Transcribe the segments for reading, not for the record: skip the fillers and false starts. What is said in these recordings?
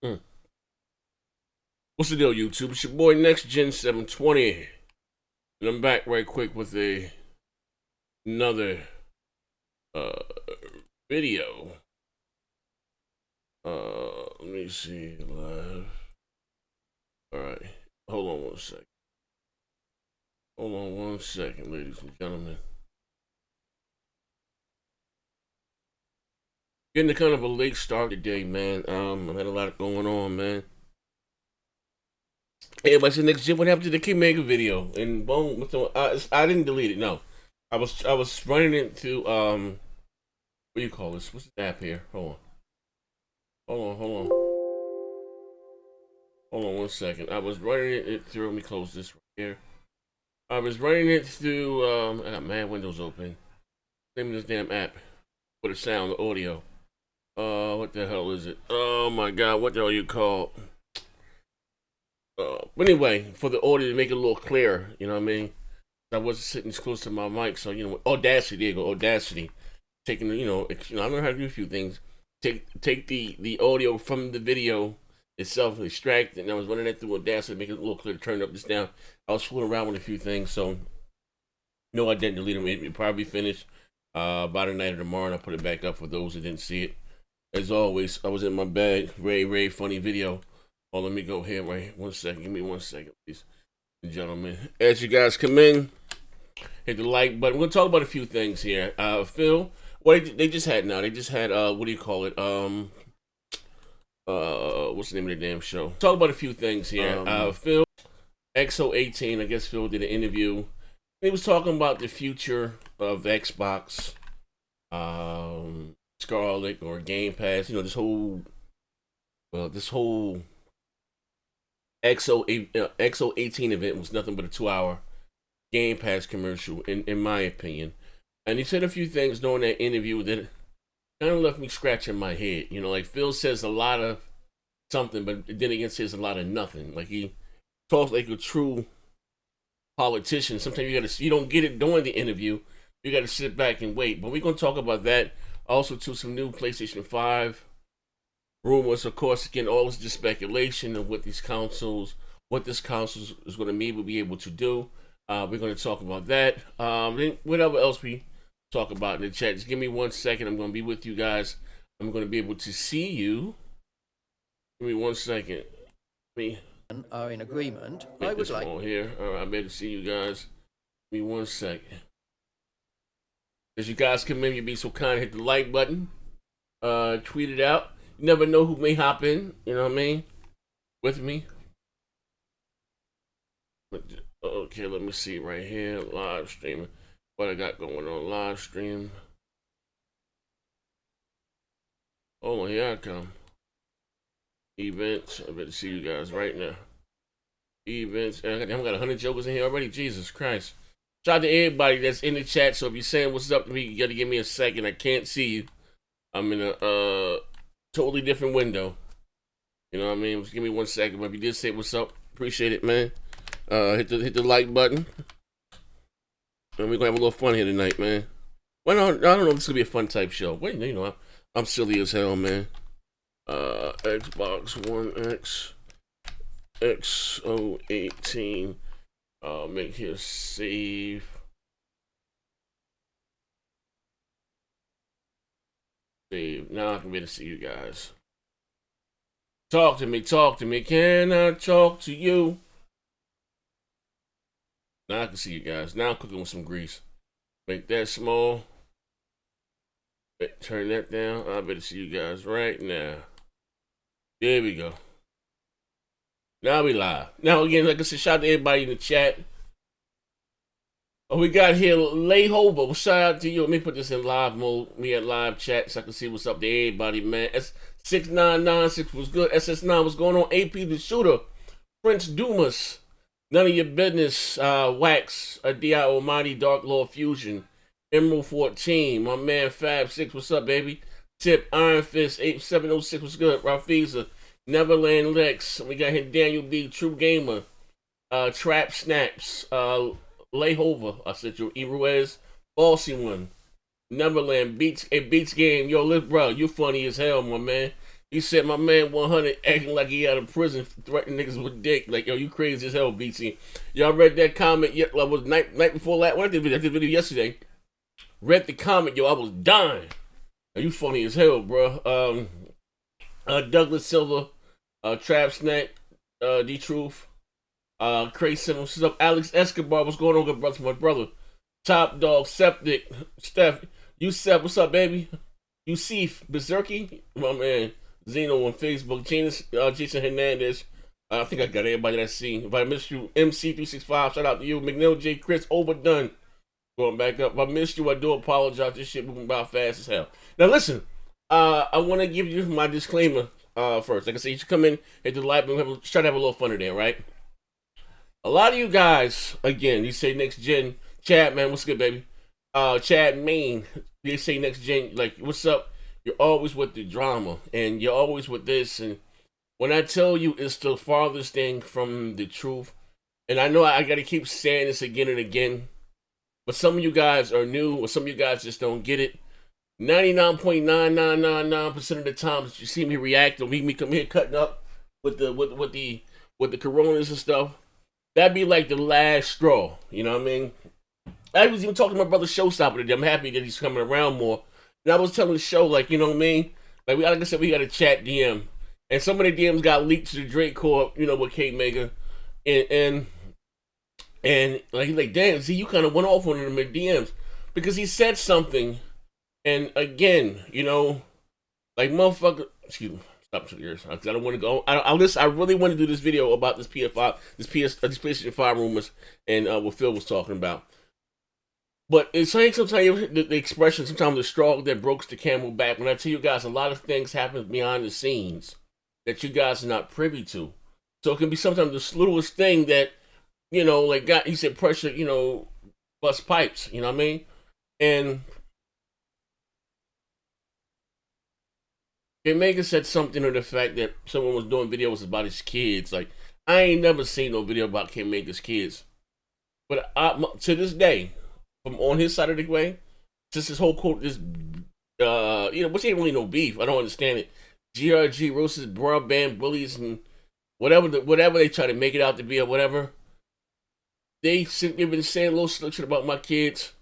Mm. What's the deal, YouTube? It's your boy Next Gen 720, and I'm back right quick with another uh video. Let me see live. All right, hold on one second. Hold on one second, ladies and gentlemen. Getting a kind of a late start today, man. I had a lot going on, man. Hey, everybody, so Next Gen, what happened to the Crapgamer video? And boom, I didn't delete it. No, I was running into what do you call this? What's the app here? Hold on one second. I was running it through. Let me close this right here. I was running it through. I got mad windows open. Name of this damn app for the sound, the audio. What the hell is it? Oh my god, what the hell you call? But anyway, for the audio to make it a little clearer, you know what I mean? I wasn't sitting as close to my mic, so Audacity. There you go, Audacity. Taking I learned how to do a few things. Take the audio from the video itself, extract it, and I was running it through Audacity to make it a little clear, turn up, this down. I was fooling around with a few things, so no, I didn't delete them. It probably finished by the night or tomorrow, and I put it back up for those that didn't see it. As always, I was in my bag. Very funny video. Oh, let me go here, right? 1 second. Give me 1 second, please, gentlemen. As you guys come in, hit the like button. We're gonna talk about a few things here. Phil, what they just had now? They just had what do you call it? What's the name of the damn show? Talk about a few things here. Phil, XO18. I guess Phil did an interview. He was talking about the future of Xbox, Scarlet or Game Pass. This whole XO18 event was nothing but a 2-hour Game Pass commercial, in my opinion. And he said a few things during that interview that kind of left me scratching my head. Like Phil says a lot of something, but then again says a lot of nothing. Like he talks like a true politician. Sometimes you don't get it during the interview. You got to sit back and wait. But we're gonna talk about that. Also, to some new PlayStation 5 rumors. Of course, again, all is just speculation of what this console is going to be able to do. We're going to talk about that. Then whatever else we talk about in the chat, just give me 1 second. I'm going to be with you guys. I'm going to be able to see you. Give me 1 second. Are in agreement. I would like here. All right, I better see you guys. Give me 1 second. As you guys come in, you be so kind, hit the like button. Tweet it out. You never know who may hop in. You know what I mean? With me. Okay, let me see right here. Live streaming. What I got going on live stream. Oh, here I come. Events. I better see you guys right now. Events. I got 100 jokers in here already. Jesus Christ. Shout out to everybody that's in the chat. So if you're saying what's up to me, you got to give me a second. I can't see you. I'm in a totally different window. You know what I mean? Just give me 1 second. But if you did say what's up, appreciate it, man. Hit the like button. And we're gonna have a little fun here tonight, man. Why not? I don't know if this is gonna be a fun type show. Wait, I'm silly as hell, man. Xbox One X XO18. Make here save. Save. Now I can better see you guys. Talk to me. Can I talk to you? Now I can see you guys. Now I'm cooking with some grease. Make that small. Turn that down. I better see you guys right now. There we go. Now we live. Now again, like I said, shout out to everybody in the chat. Oh, we got here Layhover. Well, shout out to you. Let me put this in live mode. Me at live chat so I can see what's up to everybody, man. S6996 was good. SS9 was going on. AP the Shooter. Prince Dumas. None of your business. Wax. DI Almighty. Dark Lord Fusion. Emerald 14. My man Fab 6. What's up, baby? Tip. Iron Fist. 8706. What's good? Rafiza. Neverland Lex. We got here Daniel B. True Gamer. Trap Snaps. Layhover. I said your Ruiz. Bossy One. Neverland Beats a Beats game. Yo, look, bro, you funny as hell, my man. He said my man 100 acting like he out of prison, threatening niggas with dick. Like, yo, you crazy as hell, Beatsy. Y'all read that comment? Yeah, like, was night before last. When I did the video yesterday. Read the comment, yo, I was dying. Yo, you funny as hell, bro. Douglas Silver, Trap Snack, D Truth, Crazy what's up? Alex Escobar, what's going on, good brother? My brother. Top Dog, Septic, Steph, Yusef, what's up, baby? Yusef, Berserky, my man. Zeno on Facebook, Jason Hernandez. I think I got everybody that I see. If I missed you, MC365, shout out to you. McNeil J. Chris, Overdone. Going back up. If I missed you, I do apologize. This shit moving by fast as hell. Now listen, I want to give you my disclaimer first. Like I said, you should come in, hit the like button, try to have a little fun today, right? A lot of you guys, again, you say next gen. Chad, man, what's good, baby? Chad Main, they say next gen, like, what's up? You're always with the drama, and you're always with this, and when I tell you it's the farthest thing from the truth, and I know I gotta keep saying this again and again, but some of you guys are new, or some of you guys just don't get it. 99.9999% of the time that you see me react or me come here cutting up with the coronas and stuff, that'd be like the last straw, you know what I mean? I was even talking to my brother Showstopper today. I'm happy that he's coming around more. And I was telling the show, like, you know what I mean? Like I said, we got a chat DM. And some of the DMs got leaked to the Drake Corp, you know, with Kate Mega. And like, he's like, damn, see, you kind of went off on him in DMs. Because he said something. And again, you know, like, motherfucker, excuse me, stop to the ears. I don't want to go. I really want to do this video about this PS5, this PlayStation 5 rumors and what Phil was talking about. But it's like sometimes the expression, sometimes the straw that breaks the camel back. When I tell you guys, a lot of things happen behind the scenes that you guys are not privy to. So it can be sometimes the littlest thing that, you know, like he said, pressure, you know, bust pipes. You know what I mean? And Megan said something to the fact that someone was doing videos about his kids. Like, I ain't never seen no video about Kim Megan's kids. But to this day, from on his side of the way, just this whole quote, this, you know, which ain't really no beef. I don't understand it. GRG roasts broadband bullies and whatever they try to make it out to be or whatever. They've been saying a little slick shit about my kids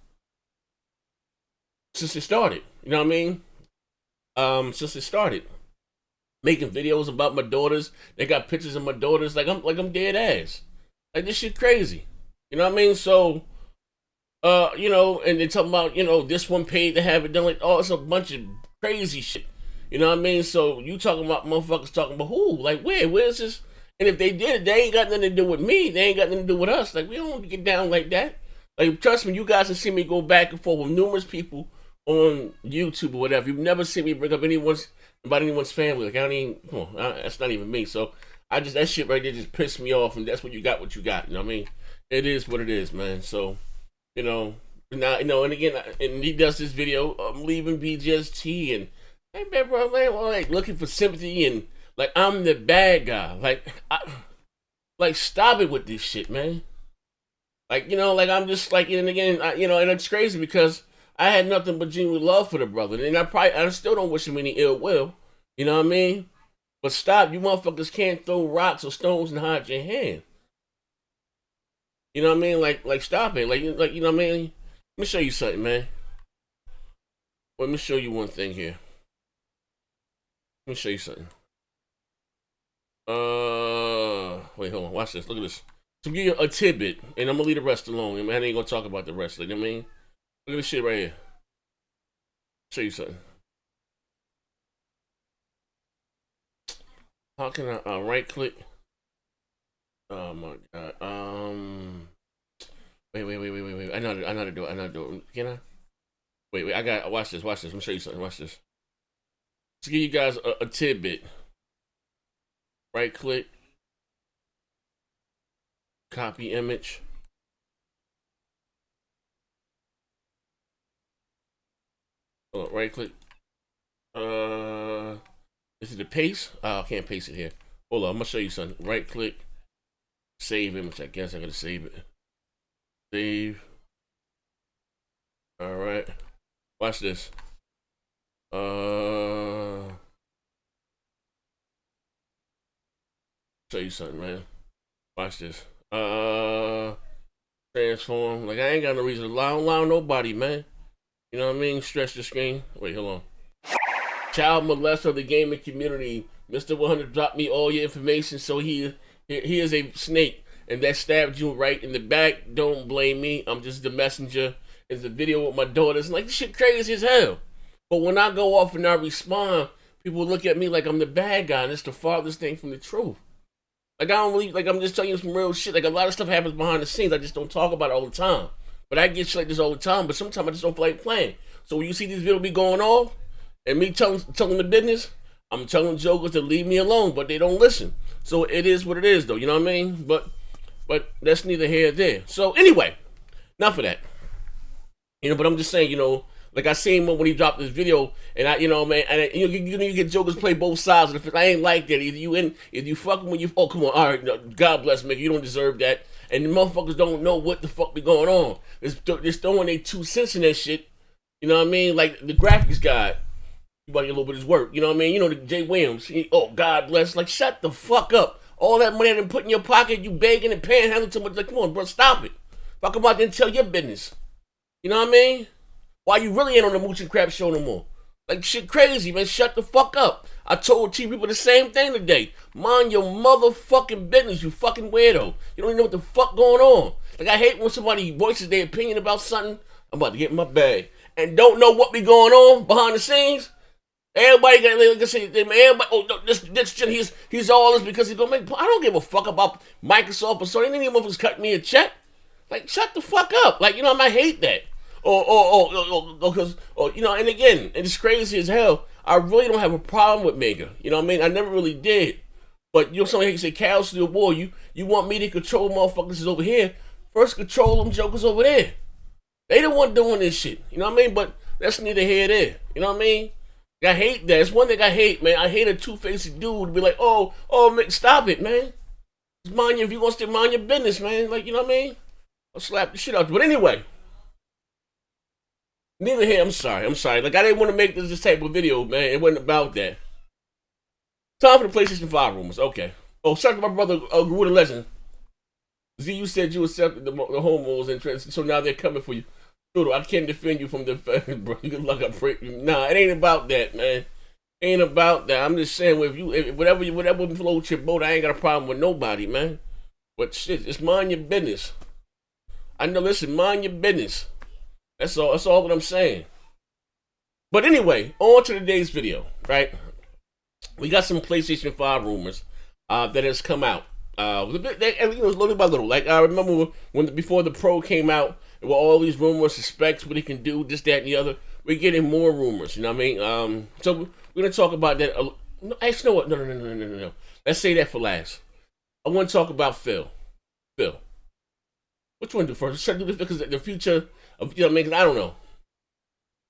since it started. You know what I mean? Since it started, making videos about my daughters. They got pictures of my daughters. Like I'm dead ass. Like, this shit crazy. You know what I mean? So. You know, and they're talking about, you know, this one paid to have it done. Like, oh, it's a bunch of crazy shit. You know what I mean? So you talking about motherfuckers talking about who? Like, where's this? And if they did it, they ain't got nothing to do with me. They ain't got nothing to do with us. Like, we don't get down like that. Like, trust me, you guys have seen me go back and forth with numerous people on YouTube or whatever. You've never seen me bring up about anyone's family. Like, I don't even, come on, that's not even me. So that shit right there just pissed me off, and that's what you got. You know what I mean? It is what it is, man. So. You know, now, you know, and again, and he does this video, I'm leaving BGST, and hey, man, bro, man, like, looking for sympathy, and like, I'm the bad guy. Like, stop it with this shit, man. Like, you know, like, I'm just like, and again, you know, and it's crazy because I had nothing but genuine love for the brother, and I still don't wish him any ill will. You know what I mean? But stop, you motherfuckers can't throw rocks or stones and hide your hand. You know what I mean? Like stop it. Like you know what I mean? Let me show you something, man. Let me show you one thing here. Let me show you something. Wait, hold on. Watch this. Look at this. To give you a tidbit, and I'm gonna leave the rest alone. I ain't gonna talk about the rest. Like, you know what I mean? Look at this shit right here. Show you something. How can I right click? Oh my god. Wait. I know how to do it. Can I? Wait. Watch this. Let me show you something. Watch this. To give you guys a tidbit. Right click. Copy image. Hold on, right click. Is it the paste? Oh, I can't paste it here. Hold on, I'm gonna show you something. Right click. Save image. I guess I gotta save it. Save. Alright. Watch this. Show you something, man. Watch this. Transform. Like, I ain't got no reason to lie on nobody, man. You know what I mean? Stretch the screen. Wait, hold on. Child molester of the gaming community. Mr. 100 dropped me all your information, so he is a snake. And that stabbed you right in the back. Don't blame me. I'm just the messenger. It's a video with my daughters. Like, this shit crazy as hell. But when I go off and I respond, people look at me like I'm the bad guy, and it's the farthest thing from the truth. Like, I don't really, like, I'm just telling you some real shit. Like, a lot of stuff happens behind the scenes. I just don't talk about it all the time. But I get shit like this all the time, but sometimes I just don't feel like playing. So when you see these videos be going off, and me telling the business, I'm telling jokers to leave me alone, but they don't listen. So it is what it is, though. You know what I mean? But that's neither here nor there. So anyway, enough of that. You know, but I'm just saying, you know, like I seen him when he dropped this video, and man, and you get jokers play both sides of the fence. I ain't like that. Either you fucking when you, oh, come on, all right, no, God bless me, you don't deserve that. And the motherfuckers don't know what the fuck be going on. They're throwing their 2 cents in that shit. You know what I mean? Like the graphics guy, you about to get a little bit of his work. You know what I mean? You know, the Jay Williams, oh, God bless. Like, shut the fuck up. All that money that put in your pocket, you begging and panhandling too much. Like, come on, bro, stop it. Fuck come out there and tell your business. You know what I mean? Why you really ain't on the Mooch and Crap show no more? Like, shit crazy, man. Shut the fuck up. I told T people the same thing today. Mind your motherfucking business, you fucking weirdo. You don't even know what the fuck going on. Like, I hate when somebody voices their opinion about something. I'm about to get in my bag. And don't know what be going on behind the scenes. Everybody got, like I say, everybody, oh, no, this he's all this because he's gonna make. I don't give a fuck about Microsoft or Sony. Any of them motherfuckers cut me a check. Like, shut the fuck up. Like, you know, I hate that. Because, you know, and again, and it's crazy as hell. I really don't have a problem with Mega. You know what I mean? I never really did. But, you know, somebody can say, Cal's to the war. You want me to control motherfuckers over here. First control them jokers over there. They the one doing this shit. You know what I mean? But that's neither here nor there. You know what I mean? I hate that. It's one thing I hate, man. I hate a two-faced dude to be like, oh, man, stop it, man. Just mind if you want to mind your business, man. Like, you know what I mean? I'll slap the shit out. But anyway, neither here. I'm sorry. Like, I didn't want to make this type of video, man. It wasn't about that. Time for the PlayStation 5 rumors. Okay. Oh, shout out to my brother, Guru the Legend. Z, you said you accepted the homos and trans, so now they're coming for you. Dude, I can't defend you from the bro. You can look up. Nah, it ain't about that, man. Ain't about that. I'm just saying, if whatever floats your boat, I ain't got a problem with nobody, man. But shit, just mind your business. I know. Listen, mind your business. That's all. That's all what I'm saying. But anyway, on to today's video. Right, we got some PlayStation 5 rumors that has come out. Little by little. Like, I remember before the Pro came out. There were all these rumors, specs, what he can do, this, that, and the other. We're getting more rumors, you know what I mean? So we're going to talk about that. Actually, no. Let's say that for last. I want to talk about Phil. Which one to do first? Should I do this because the future of, you know what I mean? 'Cause I don't know.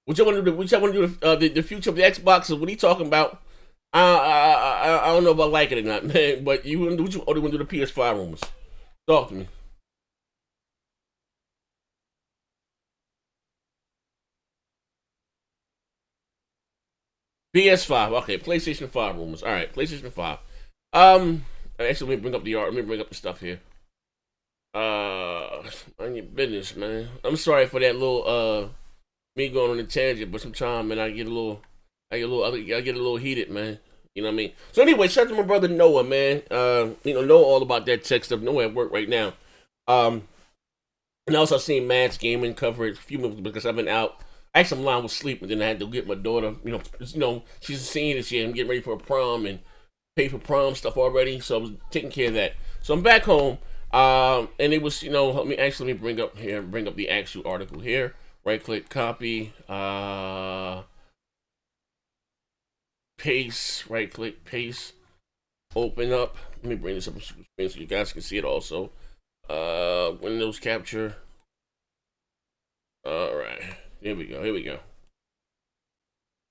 Which I want to do the future of the Xbox is what he talking about. I don't know if I like it or not, man. But you want to do the PS5 rumors? Talk to me. PS5, okay, PlayStation 5 rumors. All right, PlayStation 5. Actually, let me bring up the art. Let me bring up the stuff here. Mind your business, man. I'm sorry for that little me going on a tangent, but sometimes, man, I get a little heated, man. You know what I mean? So anyway, shout out to my brother Noah, man. Know all about that tech stuff. Noah at work right now. And also I've seen Matt's gaming coverage a few minutes because I've been out. Actually, I'm lying with sleep, and then I had to get my daughter. She's a senior this year. I'm getting ready for a prom and pay for prom stuff already, so I was taking care of that. So I'm back home, and it was, let me bring up the actual article here. Right click, copy, paste. Right click, paste. Open up. Let me bring this up on screen so you guys can see it also. Windows capture. All right. Here we go.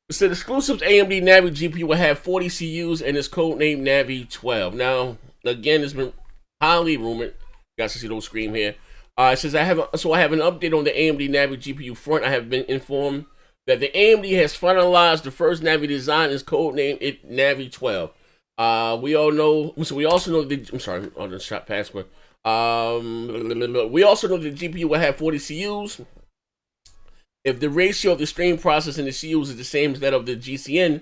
It said exclusives AMD Navi GPU will have 40 CUs and is codenamed Navi 12. Now, again, it's been highly rumored. You guys can see the screen here. It says I have an update on the AMD Navi GPU front. I have been informed that the AMD has finalized the first Navi design, is codenamed it Navi 12. We all know. So we also know that. I'm sorry, on the shot password. We also know that the GPU will have 40 CUs. If the ratio of the stream processing the CUs is the same as that of the GCN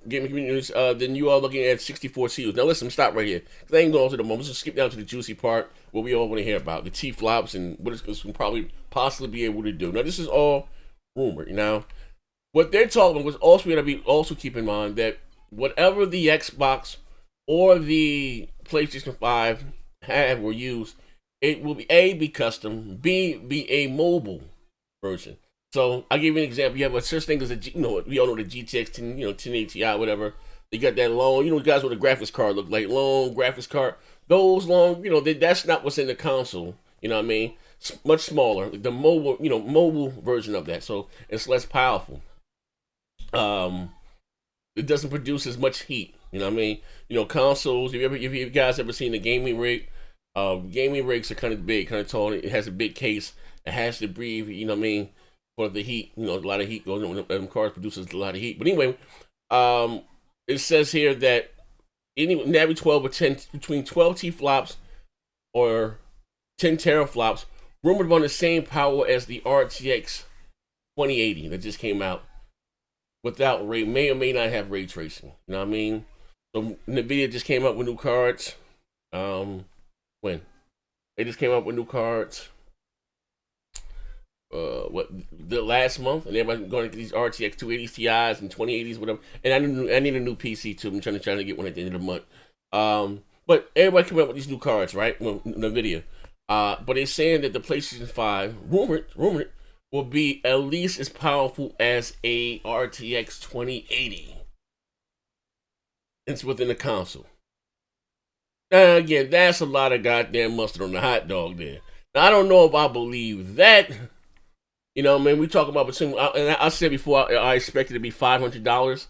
gaming communities, then you are looking at 64 CUs. Now listen, stop right here. I ain't going to the moment. Let's skip down to the juicy part where we all want to hear about the T-flops and what it's going to probably possibly be able to do. Now this is all rumored. Now what they're talking about was also going to be also keep in mind that whatever the Xbox or the PlayStation 5 have or use, it will be custom, be a mobile version. So I'll give you an example. You have a such thing as we all know the GTX 10, 1080 Ti, whatever. They got that long, guys, what a graphics card look like, long graphics card. Those long, that's not what's in the console. You know what I mean? It's much smaller. The mobile, mobile version of that. So it's less powerful. It doesn't produce as much heat. You know what I mean? Consoles. If you guys ever seen a gaming rig, gaming rigs are kind of big, kind of tall. It has a big case. It has to breathe. You know what I mean? For the heat, a lot of heat goes on. Them cars produces a lot of heat. But anyway, it says here that any Navi 12 or 10 between 12 T-flops or 10 teraflops, rumored on the same power as the RTX 2080 that just came out, without may or may not have ray tracing. You know what I mean? So Nvidia just came up with new cards. When they just came up with new cards. The last month, and everybody's going to get these RTX 280 Ti's and 2080s, whatever. And I need a new PC too. I'm trying to get one at the end of the month. But everybody came up with these new cards, right? Well, Nvidia. But they're saying that the PlayStation 5, rumored, will be at least as powerful as a RTX 2080. It's within the console. Now again, that's a lot of goddamn mustard on the hot dog there. Now I don't know if I believe that. We talk about between, and I said before, I expect it to be $500.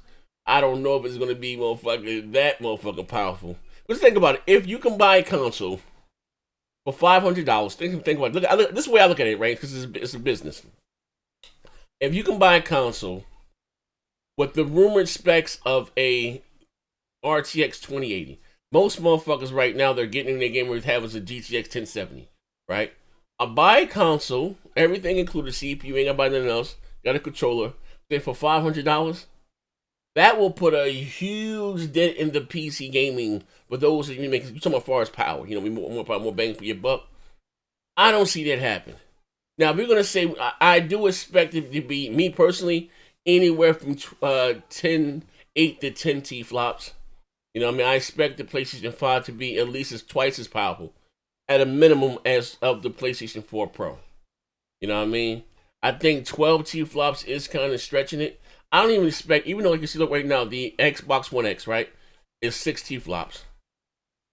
I don't know if it's going to be that motherfucking powerful. But think about it. If you can buy a console for $500, think about it. Look, this is the way I look at it, right? Because it's a business. If you can buy a console with the rumored specs of a RTX 2080, most motherfuckers right now, they're getting in their game where they have is a GTX 1070, right? I buy a console, everything included, CPU, ain't got buy nothing else, got a controller, then for $500, that will put a huge dent in the PC gaming for those that you make. You're talking about far as power, more bang for your buck. I don't see that happen. Now, if you're gonna say, I do expect it to be, me personally, anywhere from 8 to 10 T-flops. I expect the PlayStation 5 to be at least twice as powerful, at a minimum, as of the PlayStation 4 Pro. You know what I mean? I think 12 T-flops is kind of stretching it. I don't even expect, even though you can see, look right now, the Xbox One X, right, is 6 T-flops.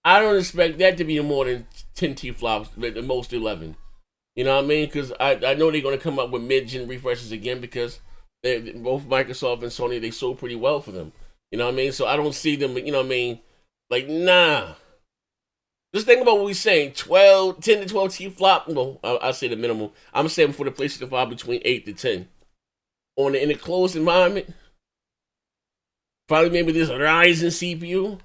I don't expect that to be more than 10 T-flops, at the most 11. You know what I mean? Because I know they're going to come up with mid-gen refreshes again, because both Microsoft and Sony, they sold pretty well for them. You know what I mean? So I don't see them, nah. Just think about what we're saying. 10 to 12 T-flop. Well, I say the minimum. I'm saying for the PlayStation 5 between 8 to 10. In a closed environment, probably maybe this Ryzen CPU.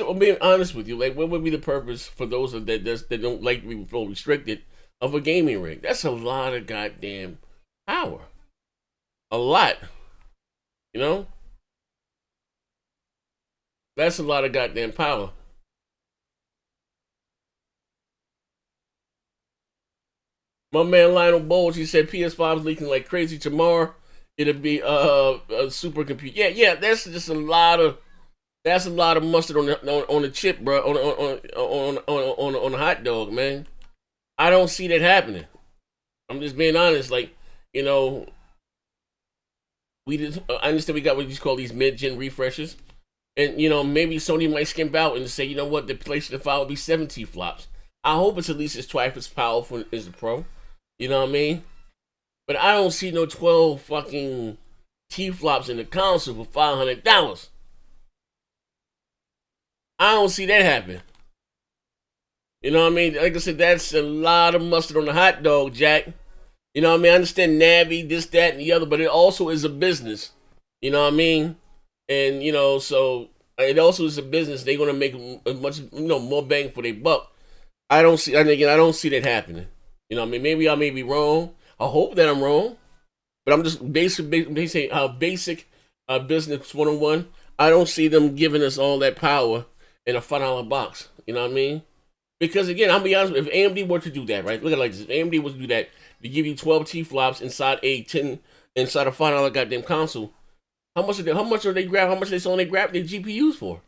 I'm being honest with you. What would be the purpose for those that don't like to be fully restricted of a gaming rig? That's a lot of goddamn power. A lot. That's a lot of goddamn power. My man Lionel Bowles, he said PS5 is leaking like crazy. Tomorrow it'll be a supercomputer. Yeah, that's just a lot of mustard on the chip, bro. On the hot dog, man. I don't see that happening. I'm just being honest. I understand we got what you call these mid-gen refreshes, and maybe Sony might skimp out and say, the PlayStation 5 will be 7 T-flops. I hope it's at least as twice as powerful as the Pro. You know what I mean? But I don't see no 12 fucking T-flops in the console for $500. I don't see that happen. You know what I mean? Like I said, that's a lot of mustard on the hot dog, Jack. You know what I mean? I understand Navi, this, that, and the other, but it also is a business. You know what I mean? And so it also is a business. They're gonna make a much more bang for their buck. I don't see. And again, I don't see that happening. You know what I mean? Maybe I may be wrong. I hope that I'm wrong, but I'm just basic business 101. I don't see them giving us all that power in a $5 box. You know what I mean? Because again, I'll be honest, if AMD were to do that, right? Look at it like this. If AMD was to do that, to give you 12 T-flops inside inside a $5 goddamn console, how much are they grab? How much are they selling they grab their GPUs for?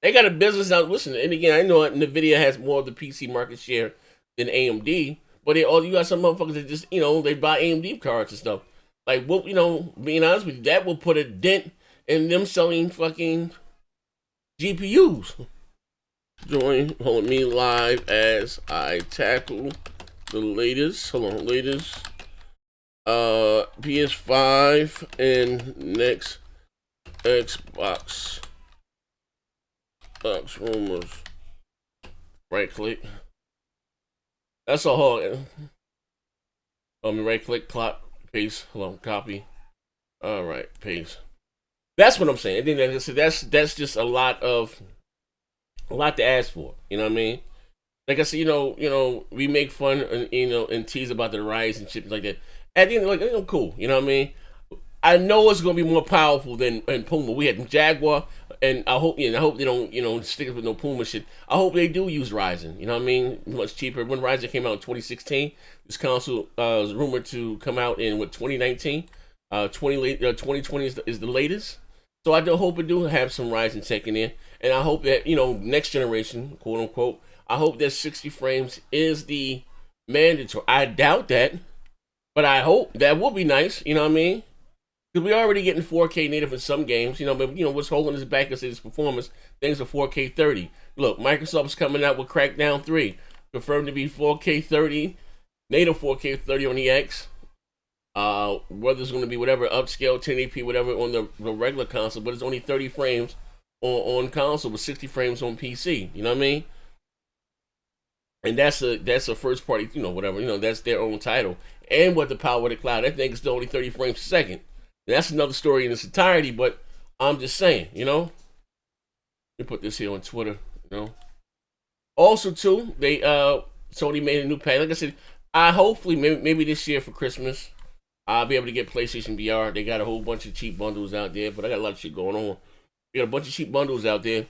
They got a business out. Listen, and again, I know Nvidia has more of the PC market share than AMD, but you got some motherfuckers that just they buy AMD cards and stuff. Like, what, being honest with you, that will put a dent in them selling fucking GPUs. Join me live as I tackle the latest. PS5 and next Xbox rumors. Right click. That's a hard. Right click, paste. Hold on, copy. All right, paste. That's what I'm saying. And then like I said, that's just a lot to ask for. You know what I mean? Like I said, we make fun and tease about the rise and shit like that. At the end, like, cool. You know what I mean? I know it's gonna be more powerful than Puma. We had Jaguar, and I hope they don't stick with no Puma shit. I hope they do use Ryzen. You know what I mean? Much cheaper. When Ryzen came out in 2016, this console was rumored to come out in 2019. 2020 is the latest. So I do hope it do have some Ryzen tech in there, and I hope that next generation, quote unquote, I hope that 60 frames is the mandatory. I doubt that, but I hope that will be nice. You know what I mean? Because we're already getting 4K native in some games, but what's holding us back is its performance. Things are 4K 30. Look, Microsoft's coming out with Crackdown 3, confirmed to be 4K 30, native 4K 30 on the X. Whether it's going to be whatever upscale 1080p whatever on the regular console, but it's only 30 frames on console with 60 frames on PC. You know what I mean? And that's a first party, whatever, that's their own title. And with the power of the cloud, that thing is still only 30 frames a second. That's another story in its entirety, but I'm just saying, Let me put this here on Twitter, Also, too, they Sony made a new pack. Like I said, hopefully maybe this year for Christmas, I'll be able to get PlayStation VR. They got a whole bunch of cheap bundles out there, but I got a lot of shit going on. We got a bunch of cheap bundles out there.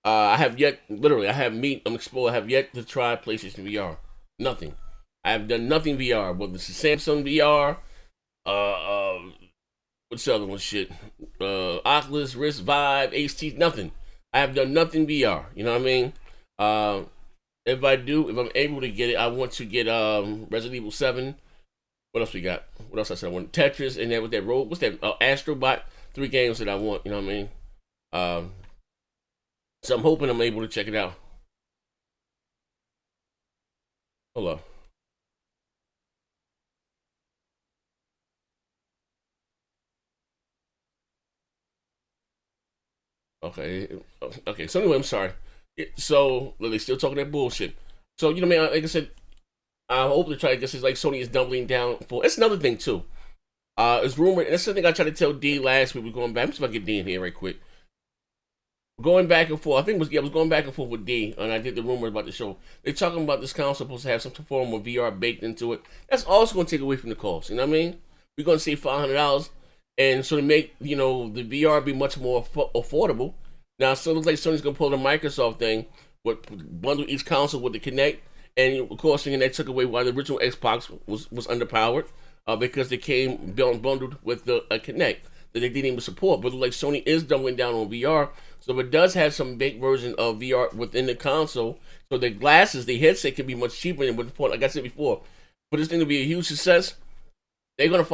I have yet to try PlayStation VR. Nothing. I have done nothing VR. Whether it's the Samsung VR, what's the other one? Shit. Oculus, Rift, Vive, HT, nothing. I have done nothing VR. You know what I mean? If I'm able to get it, I want to get Resident Evil 7. What else we got? What else I said I want? Tetris, and then with that what's that? Astrobot. 3 games that I want. You know what I mean? So I'm hoping I'm able to check it out. Hold on. Okay. So anyway, I'm sorry. So they still talking that bullshit. So what I mean? Like I said, I hope to try. I guess it's like Sony is doubling down for. It's another thing too. It's rumored. And that's something I tried to tell D last week. We're going back. I'm just about to get D in here right quick. Going back and forth. I think I was going back and forth with D, and I did the rumor about the show. They're talking about this console supposed to have some form of VR baked into it. That's also going to take away from the cost. You know what I mean? We're going to save $500, and so to make the VR be much more affordable. Now, so it looks like Sony's going to pull the Microsoft thing, bundle each console with the Kinect, and of course, they took away why the original Xbox was underpowered because they came bundled with the Kinect that they didn't even support. But like Sony is doubling down on VR. So it does have some big version of VR within the console. So the glasses, the headset can be much cheaper than before. Like I said before, for this thing to be a huge success, they're gonna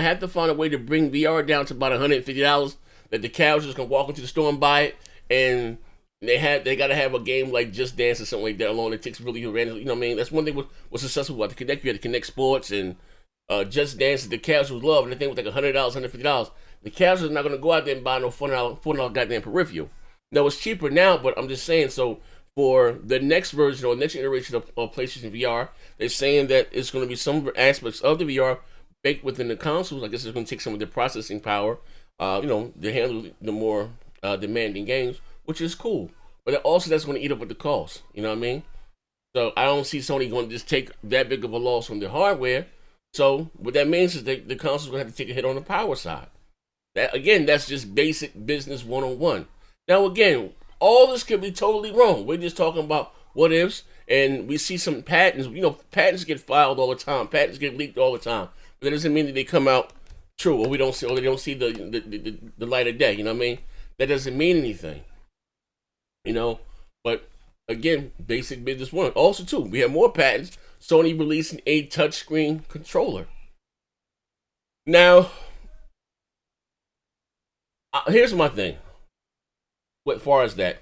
have to find a way to bring VR down to about $150. That the casuals can walk into the store and buy it, and they gotta have a game like Just Dance or something like that alone. It takes really random. You know what I mean? That's one thing was successful about the Kinect. You had the Kinect Sports and Just Dance that the casuals love, and the thing was like $100, $150. The casuals are not going to go out there and buy no $4 goddamn peripheral. No, it's cheaper now, but I'm just saying, so for the next version or next iteration of PlayStation VR. They're saying that it's going to be some aspects of the VR baked within the consoles. I guess it's going to take some of the processing power, to handle the more demanding games, which is cool. But also that's going to eat up with the cost. You know what I mean? So I don't see Sony going to just take that big of a loss from the hardware. So what that means is that the console's going to have to take a hit on the power side. That's just basic business 101. Now again, all this could be totally wrong. We're just talking about what ifs, and we see some patents. Patents get filed all the time. Patents get leaked all the time. But that doesn't mean that they come out true, or they don't see the light of day. You know what I mean? That doesn't mean anything. But again, basic business one. Also, too, we have more patents. Sony releasing a touchscreen controller. Now, here's my thing. As far as that,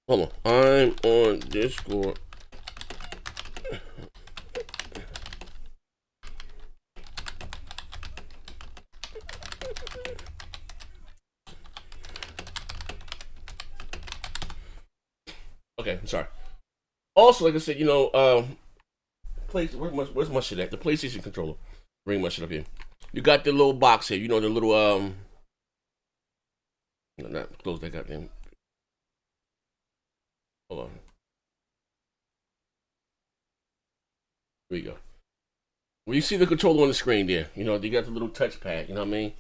hold on. I'm on Discord. Okay, I'm sorry. Also, like I said, where's my shit at? The PlayStation controller. Bring my shit up here. You got the little box here. The little not close that goddamn. Hold on. Here we go. Well, you see the controller on the screen there. You got the little touchpad. You know what I mean?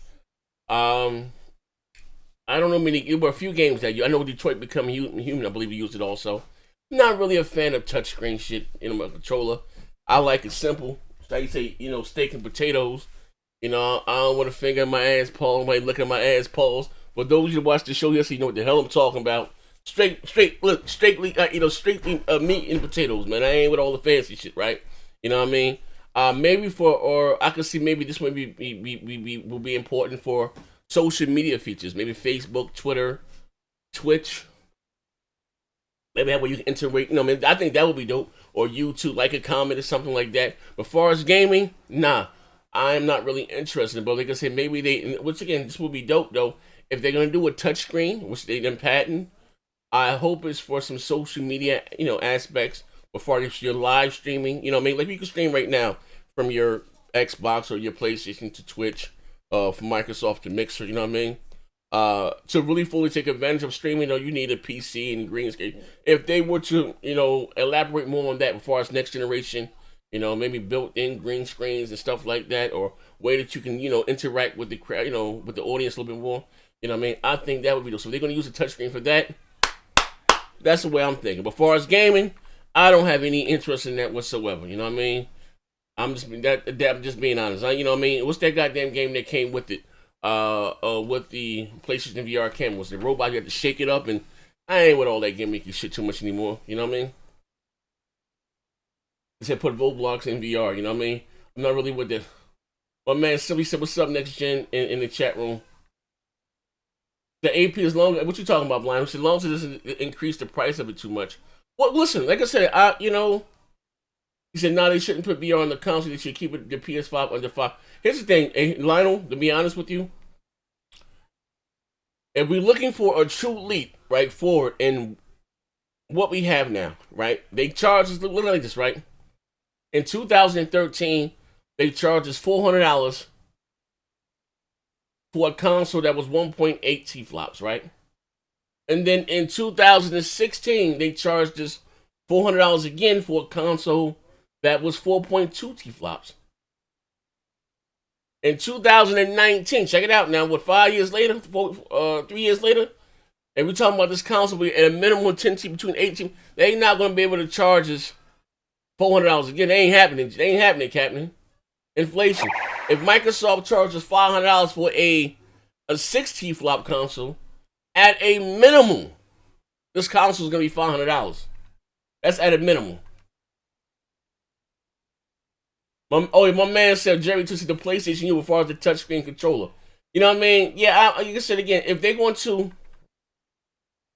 I don't know there were a few games that I know Detroit Become Human. I believe you used it also. Not really a fan of touchscreen shit in my controller. I like it simple. Like you say, steak and potatoes. I don't want to finger my ass paw. Nobody look at my ass paws. But those who watch the show yesterday, you know what the hell I'm talking about. Straightly meat and potatoes, man. I ain't with all the fancy shit, right? You know what I mean? I could see maybe this will be important for social media features. Maybe Facebook, Twitter, Twitch. Maybe that way you can interact. I think that would be dope. Or YouTube, like a comment or something like that. But as far as gaming, nah. I'm not really interested. But like I said, maybe which again, this would be dope though. If they're going to do a touchscreen, which they didn't patent, I hope it's for some social media, aspects. Before you're live streaming, like you can stream right now from your Xbox or your PlayStation to Twitch, from Microsoft to Mixer, you know what I mean? To really fully take advantage of streaming, you need a PC and green screen. If they were to, elaborate more on that before as next generation, maybe built-in green screens and stuff like that, or way that you can, interact with the crowd, with the audience a little bit more. You know what I mean? I think that would be dope. So if they're going to use a touchscreen for that, that's the way I'm thinking. But as far as gaming, I don't have any interest in that whatsoever. You know what I mean? I'm just being honest. You know what I mean? What's that goddamn game that came with it? With the PlayStation VR camera, was the robot you had to shake it up, and I ain't with all that gimmicky shit too much anymore. You know what I mean? They said put Roblox in VR. You know what I mean? I'm not really with that. But man, somebody said what's up next gen in the chat room. The AP is long. What you talking about, Blind? As long as it doesn't increase the price of it too much. Well, listen, like I said, he said, they shouldn't put VR on the console. They should keep the PS5 under 5. Here's the thing, Lionel, to be honest with you. If we're looking for a true leap, right, forward in what we have now, right? They charge us, look like this, right? In 2013, they charged us $400 for a console that was 1.8 T-flops, right? And then in 2016, they charged us $400 again for a console that was 4.2 T-flops. In 2019, check it out now, 5 years later, 3 years later, and we're talking about this console at a minimum of 10 T between 18, they ain't not going to be able to charge us $400 again. They ain't happening. They ain't happening, Captain. Inflation. If Microsoft charges $500 for a 6 T-flop console, at a minimum, this console is going to be $500. That's at a minimum. My man said Jerry took the PlayStation U as far as the touchscreen controller. You know what I mean? Yeah, like I said again, if they're going to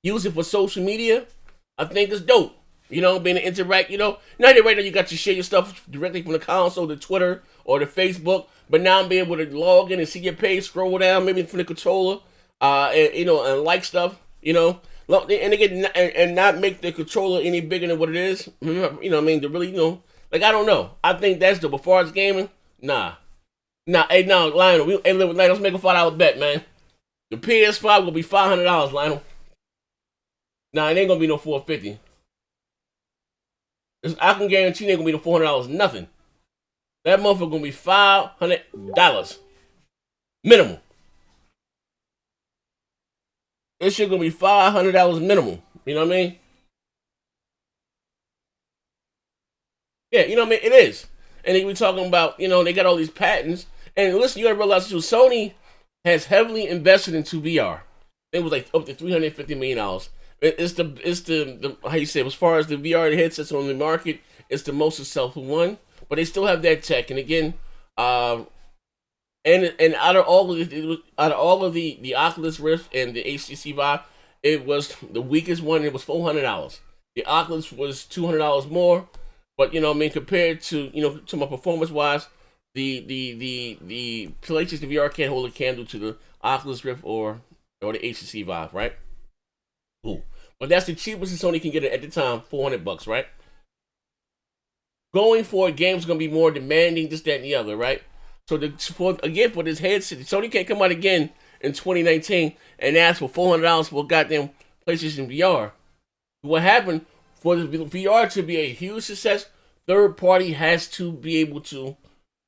use it for social media, I think it's dope. Being to interact, now right now you got to share your stuff directly from the console to Twitter or to Facebook, but now I'm being able to log in and see your page, scroll down maybe from the controller, and like stuff, Look, and again, and not make the controller any bigger than what it is. You know what I mean? To really, like I don't know. I think that's the before it's gaming. Nah. Hey, no, Lionel. Let's make a $5 bet, man. The PS5 will be $500, Lionel. Nah, it ain't gonna be no $450. I can guarantee it ain't gonna be no $400 nothing. That motherfucker gonna be $500 minimum. This shit gonna be $500 minimum. You know what I mean? Yeah, you know what I mean? It is. And we talking about, they got all these patents. And listen, you gotta realize too, Sony has heavily invested into VR. It was like up to $350 million. It's the how you say it, as far as the VR headsets on the market, it's the most successful one. But they still have that tech. And again, and out of all of the Oculus Rift and the HTC Vive, it was the weakest one. It was $400. The Oculus was $200 more. But compared to to my performance wise, the PlayStation VR can't hold a candle to the Oculus Rift or the HTC Vive, right? Ooh. But that's the cheapest Sony can get it at the time, $400, right? Going forward, games are gonna be more demanding, this, that, and the other, right? So for this headset, Sony can't come out again in 2019 and ask for $400 for a goddamn PlayStation VR. What happened for the VR to be a huge success? Third party has to be able to,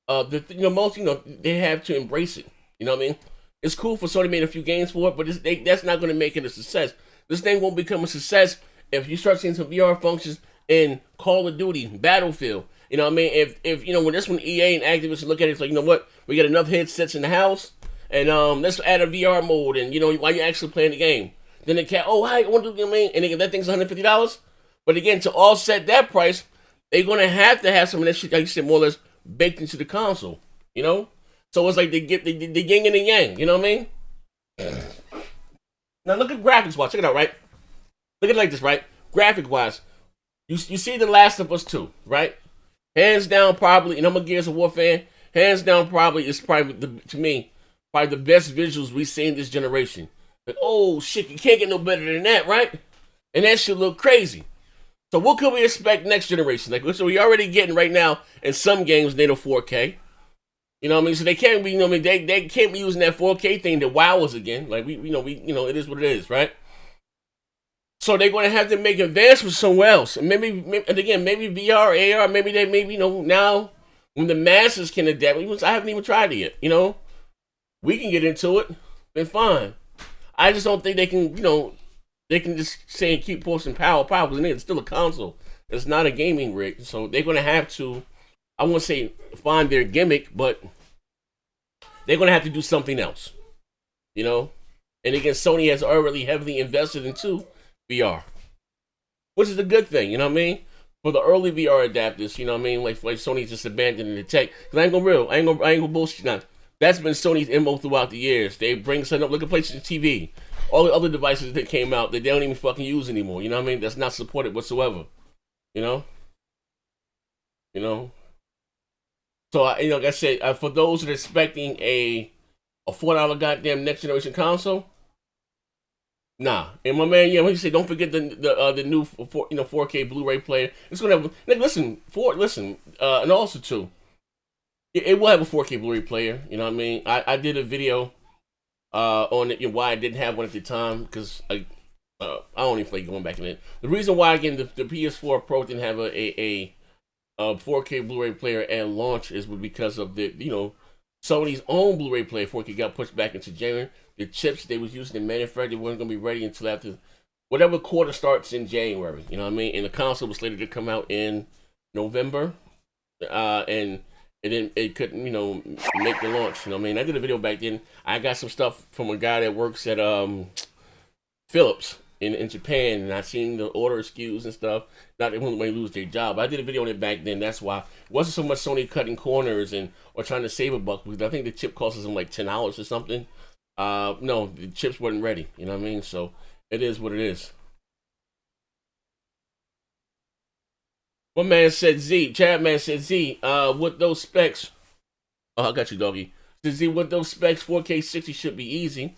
they have to embrace it. You know what I mean? It's cool for Sony made a few games for it, but that's not going to make it a success. This thing won't become a success if you start seeing some VR functions in Call of Duty, Battlefield. You know what I mean? If when EA and Activision look at it, it's like, you know what? We got enough headsets in the house, and let's add a VR mode, and while you're actually playing the game, then they can't. Oh, hi, I want to do, and that thing's $150. But again, to offset that price, they're gonna have to have some of that shit, like you said, more or less baked into the console. So it's like they get the yin and the yang. You know what I mean? Now look at graphics wise. Check it out, right? Look at it like this, right? Graphic wise, you see The Last of Us 2, right? Hands down, probably, and I'm a Gears of War fan. Hands down, it's probably to me the best visuals we've seen this generation. Like, oh shit, you can't get no better than that, right? And that shit look crazy. So what could we expect next generation? Like, so we already getting right now in some games native 4K. You know what I mean? So they can't be, they can't be using that 4K thing to wow us again. Like it is what it is, right? So they're going to have to make advancements somewhere else. And maybe VR, AR, maybe now when the masses can adapt. I haven't even tried it yet. We can get into it. Then fine. I just don't think they can, they can just say and keep posting power because it's still a console. It's not a gaming rig. So they're going to have to, I won't say find their gimmick, but they're going to have to do something else. And again, Sony has already heavily invested into VR, which is a good thing, you know what I mean? For the early VR adapters, you know what I mean? Like Sony's just abandoning the tech. Cause I ain't gonna bullshit now. That's been Sony's MO throughout the years. They bring something up, look at PlayStation TV. All the other devices that came out that they don't even fucking use anymore. You know what I mean? That's not supported whatsoever. You know. So like I said, for those that are expecting a $4 goddamn next generation console, nah. And my man, he said, don't forget the new 4K Blu-ray player. It's gonna have and also too, it will have a 4K Blu-ray player. You know what I mean? I did a video on it, why I didn't have one at the time, because I don't even feel like going back in it. The reason why, again, the PS4 Pro didn't have a 4K Blu-ray player at launch is because of the Sony's own Blu-ray player 4K got pushed back into January. The chips they was using in manufacture weren't going to be ready until after whatever quarter starts in January. You know what I mean? And the console was slated to come out in November, and it couldn't make the launch. You know what I mean? I did a video back then. I got some stuff from a guy that works at Philips in Japan, and I seen the order SKUs and stuff. Not that when they lose their job. I did a video on it back then. That's why it wasn't so much Sony cutting corners or trying to save a buck, because I think the chip cost them like $10 or something. No, the chips weren't ready. You know what I mean? So it is what it is. One man said Z. Chad man said Z. With those specs. Oh, I got you, doggy. Said Z, with those specs, 4K 60 should be easy.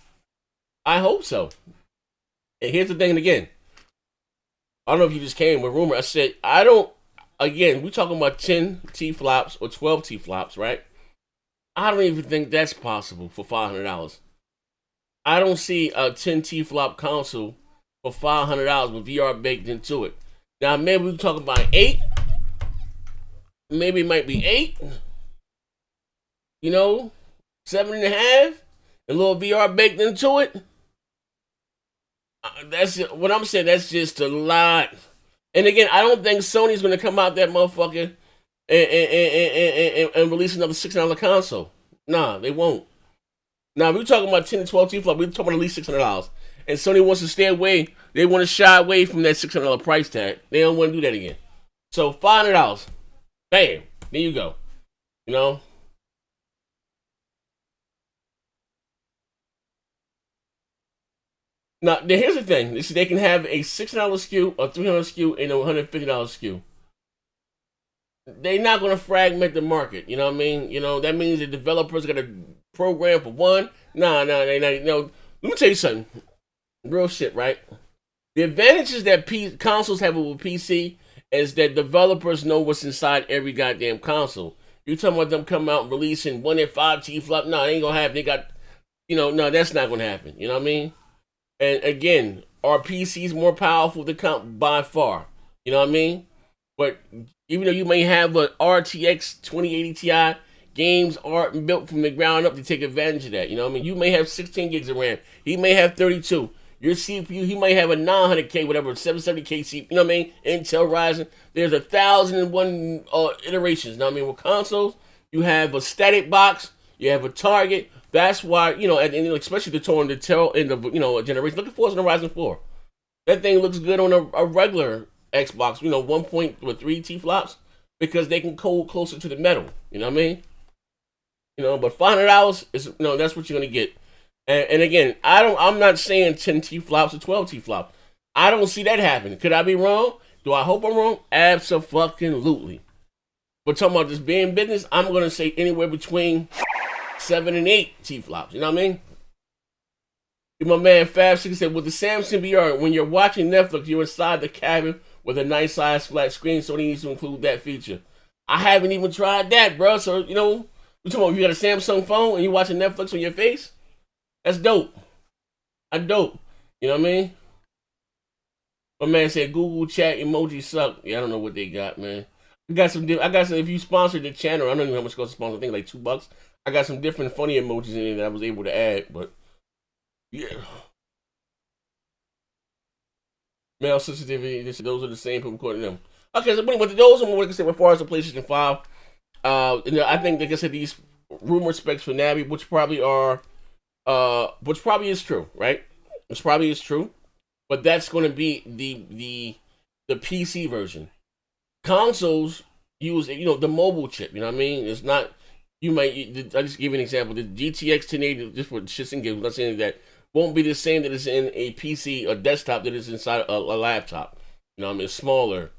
I hope so. And here's the thing again. I don't know if you just came with rumor. I said, I don't, again, we talking about 10 T flops or 12 T flops, right? I don't even think that's possible for $500. I don't see a 10 T flop console for $500 with VR baked into it. Now, maybe we talk about 8. Maybe it might be 8. 7.5. A little VR baked into it. That's what I'm saying. That's just a lot. And again, I don't think Sony's going to come out that motherfucker and release another $600 console. Nah, they won't. Now, we're talking about 10 to 12 T flop. We're talking about at least $600. And Sony wants to stay away. They want to shy away from that $600 price tag. They don't want to do that again. So $500. Bam. There you go. Now, here's the thing. They can have a $600 SKU, a $300 SKU, and a $150 SKU. They're not going to fragment the market. You know what I mean? That means the developers got to program for one. Nah, they not. Let me tell you something. Real shit, right? The advantages that consoles have over PC is that developers know what's inside every goddamn console. You talking about them coming out and releasing 1 and 5 T flop? No, it ain't gonna happen. They got, no, that's not gonna happen. You know what I mean? And again, are PCs more powerful than by far? You know what I mean? But even though you may have a RTX 2080 Ti, games are built from the ground up to take advantage of that. You know what I mean? You may have 16 gigs of RAM. He may have 32. Your CPU, he might have a 900K, whatever, 770K CPU. You know what I mean? Intel Ryzen. There's 1,001 iterations. You know what I mean? With consoles, you have a static box. You have a target. That's why, and especially the tail end of, a generation. Look at Forza Horizon 4. That thing looks good on a regular Xbox, 1.3 T flops, because they can hold closer to the metal. You know what I mean? But $500 is, that's what you're going to get. And again, I'm not saying 10 T flops or 12 T flops. I don't see that happening. Could I be wrong? Do I hope I'm wrong? Absolutely. But talking about this being business, I'm going to say anywhere between 7 and 8 T flops. You know what I mean? My man Fab6 said, with the Samsung VR, when you're watching Netflix, you're inside the cabin with a nice size flat screen, so it needs to include that feature. I haven't even tried that, bro. So, we're talking about if you got a Samsung phone and you're watching Netflix on your face, that's dope. That's dope. You know what I mean? My man said Google chat emojis suck. Yeah, I don't know what they got, man. I got some. If you sponsored the channel, I don't know how much it costs to sponsor. I think like $2. I got some different funny emojis in there that I was able to add, but yeah. Male sensitivity. Those are the same people according to them. Okay, so but those are what I can say as far as the PlayStation 5. I think, like I said, these rumor specs for Navi, which probably is true, right? Which probably is true, but that's going to be the PC version. Consoles use the mobile chip. You know what I mean? It's not. I just give you an example. The GTX 1080, just for shits and giggles, I'm not saying that won't be the same that is in a PC or desktop that is inside a laptop. You know what I mean? It's smaller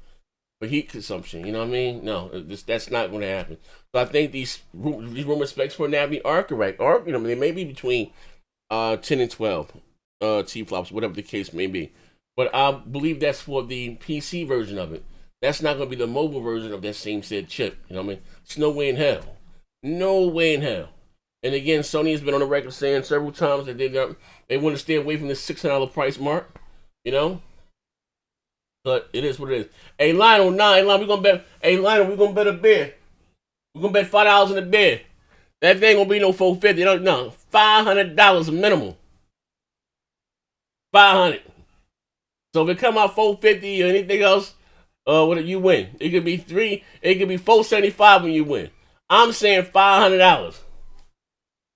for heat consumption. You know what I mean? No, that's not going to happen. So I think these rumor specs for Navi are correct. Or they may be between 10 and 12 T flops, whatever the case may be. But I believe that's for the PC version of it. That's not going to be the mobile version of that same said chip. You know what I mean? It's no way in hell. No way in hell. And again, Sony has been on the record saying several times that they want to stay away from this $600 price mark. But it is what it is. Hey, Lionel, we're gonna bet. Hey, Lionel, we're gonna bet a bid. We're gonna bet $5 in the bid. That thing gonna be no $450. No, $500 minimum. $500. So if it come out $450 or anything else, what you win? It could be It could be $475 when you win. I'm saying $500,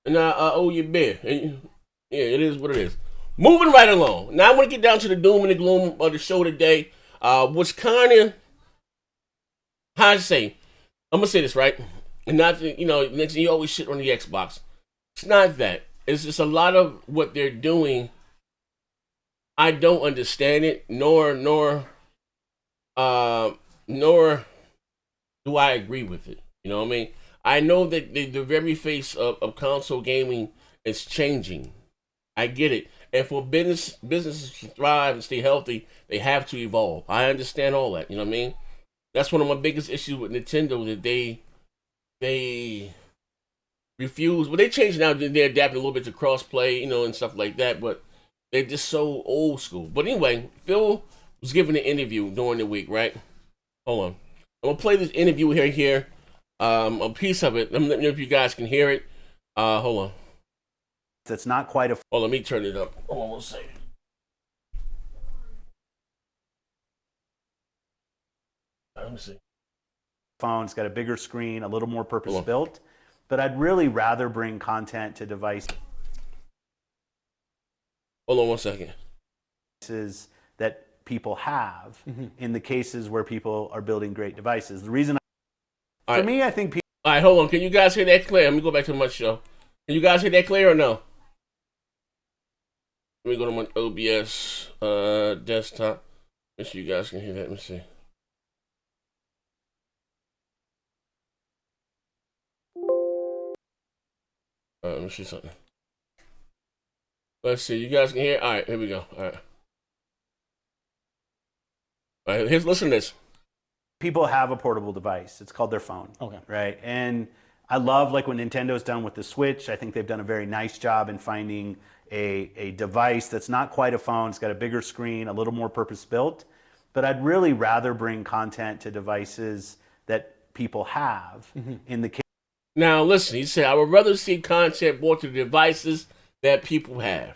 and I owe you a bid. Yeah, it is what it is. Moving right along. Now I want to get down to the doom and the gloom of the show today. What's kind of, how to say, I'm gonna say this right, and not next thing you always shit on the Xbox. It's not that. It's just a lot of what they're doing. I don't understand it, nor do I agree with it. You know what I mean? I know that the very face of console gaming is changing. I get it. And for businesses to thrive and stay healthy, they have to evolve. I understand all that. You know what I mean? That's one of my biggest issues with Nintendo, that they refuse. Well, they changed now. They're adapting a little bit to crossplay, and stuff like that. But they're just so old school. But anyway, Phil was giving an interview during the week, right? Hold on. I'm gonna play this interview here. A piece of it. Let me know if you guys can hear it. Hold on. That's not quite a. Oh, let me turn it up. Hold on one second. Let me see. Phone. It's got a bigger screen, a little more purpose-built. But I'd really rather bring content to devices. Hold on one second. That people have in the cases where people are building great devices. The reason, for me, I think people. All right, hold on. Can you guys hear that clear? Let me go back to my show. Can you guys hear that clear or no? Let me go to my OBS desktop. Make sure you guys can hear that. Let me see. Let me see something. Let's see. You guys can hear? All right, here we go. All right. All right, listen to this. People have a portable device. It's called their phone. Okay. Right? And I love like what Nintendo's done with the Switch. I think they've done a very nice job in finding a device that's not quite a phone. It's got a bigger screen, a little more purpose-built. But I'd really rather bring content to devices that people have in the case. Now, listen, he said, I would rather see content brought to the devices that people have.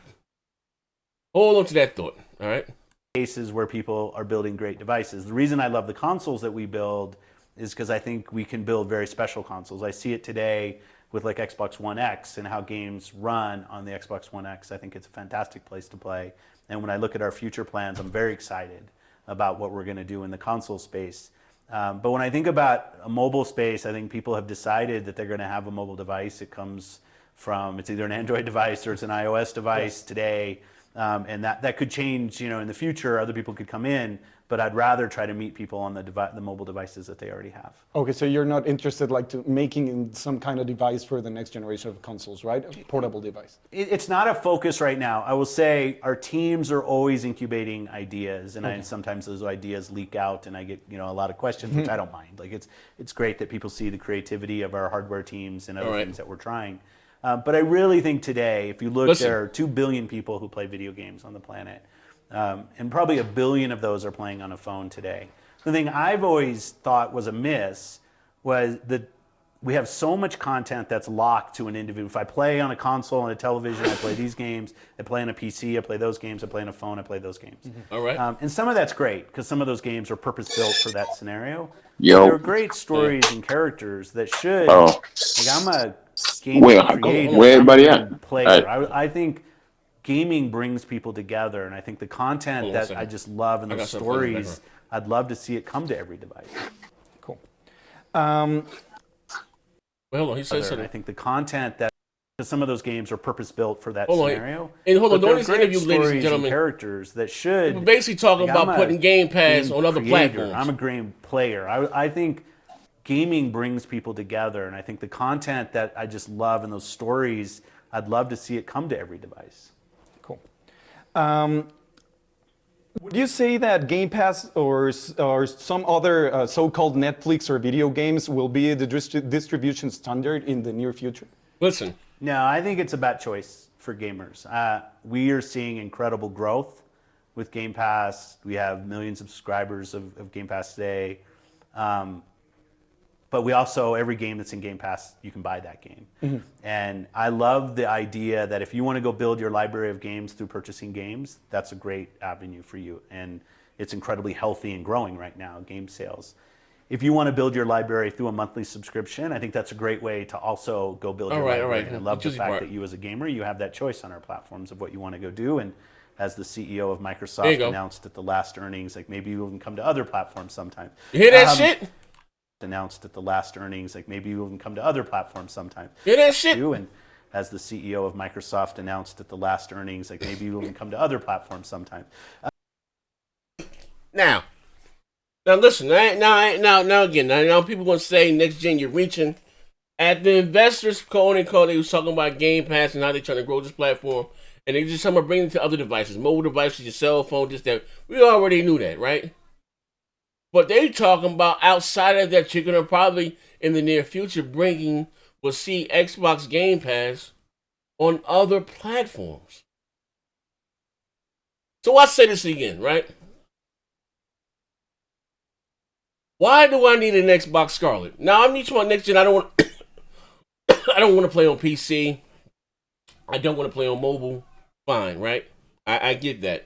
Hold on to that thought, all right? Cases where people are building great devices. The reason I love the consoles that we build is because I think we can build very special consoles. I see it today with like Xbox One X and how games run on the Xbox One X. I think it's a fantastic place to play. And when I look at our future plans, I'm very excited about what we're going to do in the console space. But when I think about a mobile space, I think people have decided that they're going to have a mobile device. It comes from, it's either an Android device or it's an iOS device today. And that could change, in the future. Other people could come in, but I'd rather try to meet people on the mobile devices that they already have. Okay, so you're not interested to making some kind of device for the next generation of consoles, right? A portable device. It's not a focus right now. I will say our teams are always incubating ideas, and sometimes those ideas leak out, and I get a lot of questions, which I don't mind. Like it's great that people see the creativity of our hardware teams and other things that we're trying. But I really think today, if you look, there are 2 billion people who play video games on the planet. And probably 1 billion of those are playing on a phone today. The thing I've always thought was amiss was that we have so much content that's locked to an individual. If I play on a console and a television, I play these games. I play on a PC, I play those games. I play on a phone, I play those games. All right. And some of that's great because some of those games are purpose-built for that scenario. Yo. There are great stories and characters that should. Like I'm a gaming creator. Where everybody at? Player. I think gaming brings people together, and I think the content that I just love and the stories, I'd love to see it come to every device. Cool. Well, hold on, he says something. I think the content that some of those games are purpose-built for that scenario. And hold on, don't this interview, ladies and gentlemen, characters that should. We're basically talking about putting Game Pass on other platforms. I'm a game player. I think gaming brings people together, and I think the content that I just love and those stories, I'd love to see it come to every device. Cool. Would you say that Game Pass or some other so-called Netflix or video games will be the distribution standard in the near future? Listen. No, I think it's about choice for gamers. We are seeing incredible growth with Game Pass. We have millions of subscribers of Game Pass today. But we also, every game that's in Game Pass, you can buy that game. And I love the idea that if you want to go build your library of games through purchasing games, that's a great avenue for you. And it's incredibly healthy and growing right now, game sales. If you want to build your library through a monthly subscription, I think that's a great way to also go build your library. And I love the fact that you as a gamer, you have that choice on our platforms of what you want to go do. And as the CEO of Microsoft announced at the last earnings, like maybe you can come to other platforms sometime. You hear that shit? Announced at the last earnings, like maybe you can come to other platforms sometime. Hear that shit? And as the CEO of Microsoft announced at the last earnings, like maybe you can come to other platforms sometime. Now listen. Now again. Now people gonna say next gen you're reaching. At the investors quote unquote, they was talking about Game Pass and how they're trying to grow this platform. And they just somehow bring it to other devices, mobile devices, your cell phone, just that. We already knew that, right? But they talking about outside of that, you're gonna probably in the near future we'll see Xbox Game Pass on other platforms. So I say this again, right? Why do I need an Xbox Scarlet? Now I'm each one next gen. I don't want. I don't want to play on PC. I don't want to play on mobile. Fine, right? I get that.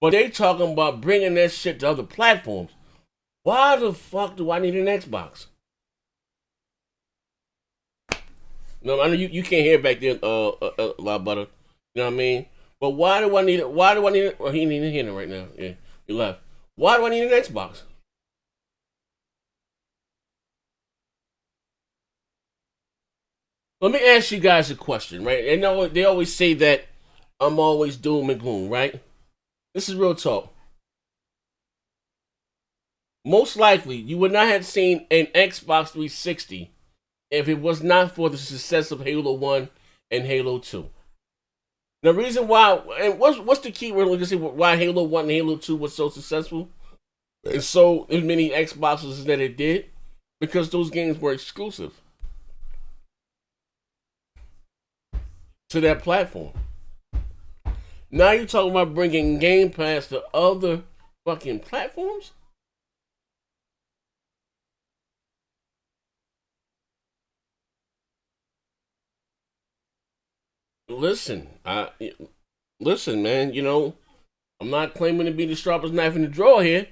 But they talking about bringing that shit to other platforms. Why the fuck do I need an Xbox? No, I know you can't hear back there, a lot better. You know what I mean? But why do I need it? Why do I need it? Well, he ain't hearing it right now. Yeah, he left. Why do I need an Xbox? Let me ask you guys a question, right? And they always say that I'm always doom and gloom, right? This is real talk. Most likely, you would not have seen an Xbox 360 if it was not for the success of Halo 1 and Halo 2. The reason why, and what's the key word, like, why Halo 1 and Halo 2 was so successful and so many Xboxes that it did? Because those games were exclusive to that platform. Now you're talking about bringing Game Pass to other fucking platforms? Listen, man. You know, I'm not claiming to be the sharpest knife in the drawer here,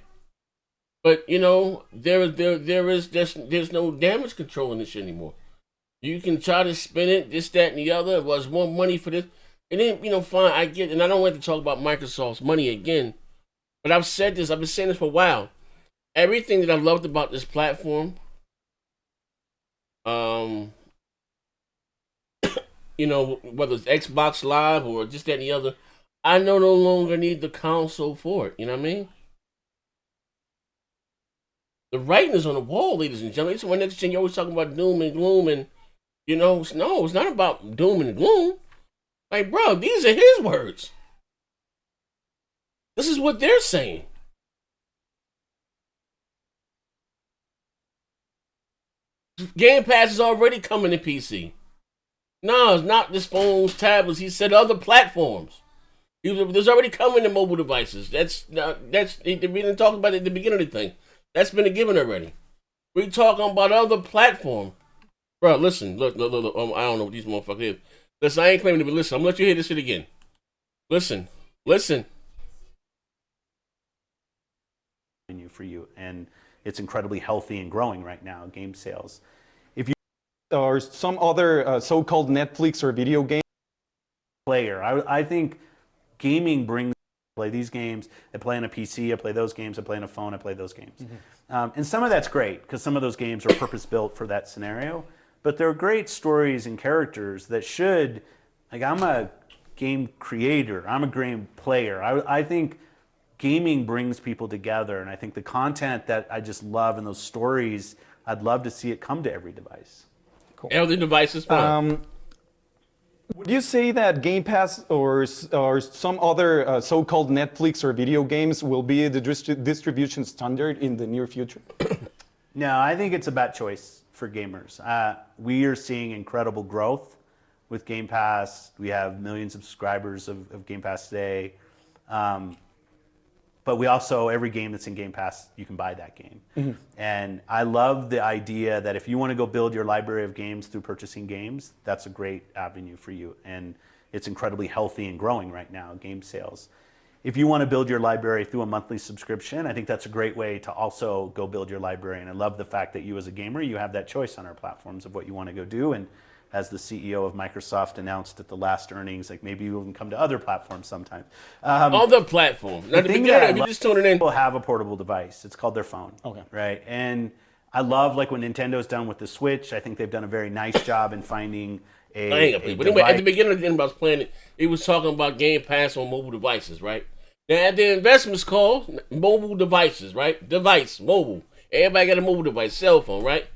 but you know, there's no damage control in this shit anymore. You can try to spin it, this, that, and the other. It was more money for this. And then, you know, fine, I get, and I don't want to talk about Microsoft's money again, but I've been saying this for a while. Everything that I loved about this platform, you know, whether it's Xbox Live or just that and the other, I no longer need the console for it. You know what I mean? The writing is on the wall, ladies and gentlemen. So when next gen, you're always talking about doom and gloom, and you know, no, it's not about doom and gloom. Like, bro, these are his words. This is what they're saying. Game Pass is already coming to PC. No, it's not just phones, tablets. He said other platforms. There's already coming to mobile devices. That's we didn't talk about it at the beginning of the thing. That's been a given already. We talking about other platforms. Bro, listen, look, I don't know what these motherfuckers is. Listen, I ain't claiming to be. Listen, I'm gonna let you hear this shit again. Listen. For you, and it's incredibly healthy and growing right now. Game sales. If you or some other so-called Netflix or video game player, I think gaming brings. Play these games. I play on a PC. I play those games. I play on a phone. I play those games. Mm-hmm. And some of that's great because some of those games are purpose built for that scenario. But they're great stories and characters that should, like, I'm a game creator. I'm a game player. I think gaming brings people together, and I think the content that I just love and those stories, I'd love to see it come to every device. Cool. Every device is fine. Would you say that Game Pass or some other so-called Netflix or video games will be the distribution standard in the near future? No, I think it's about choice for gamers. We are seeing incredible growth with Game Pass. We have millions of subscribers of Game Pass today. But we also, every game that's in Game Pass, you can buy that game. Mm-hmm. And I love the idea that if you want to go build your library of games through purchasing games, that's a great avenue for you. And it's incredibly healthy and growing right now, game sales. If you want to build your library through a monthly subscription, I think that's a great way to also go build your library. And I love the fact that you as a gamer, you have that choice on our platforms of what you want to go do. And as the CEO of Microsoft announced at the last earnings, like maybe you can come to other platforms sometime. Other platforms. Now, the beginning, you just tuning in. People have a portable device. It's called their phone. Okay. Right. And I love like what Nintendo's done with the Switch. I think they've done a very nice job in finding a but anyway, at the beginning of the end, I was playing it. He was talking about Game Pass on mobile devices, right? Now, at the investment's called mobile devices, right? Device, mobile. Everybody got a mobile device, cell phone, right?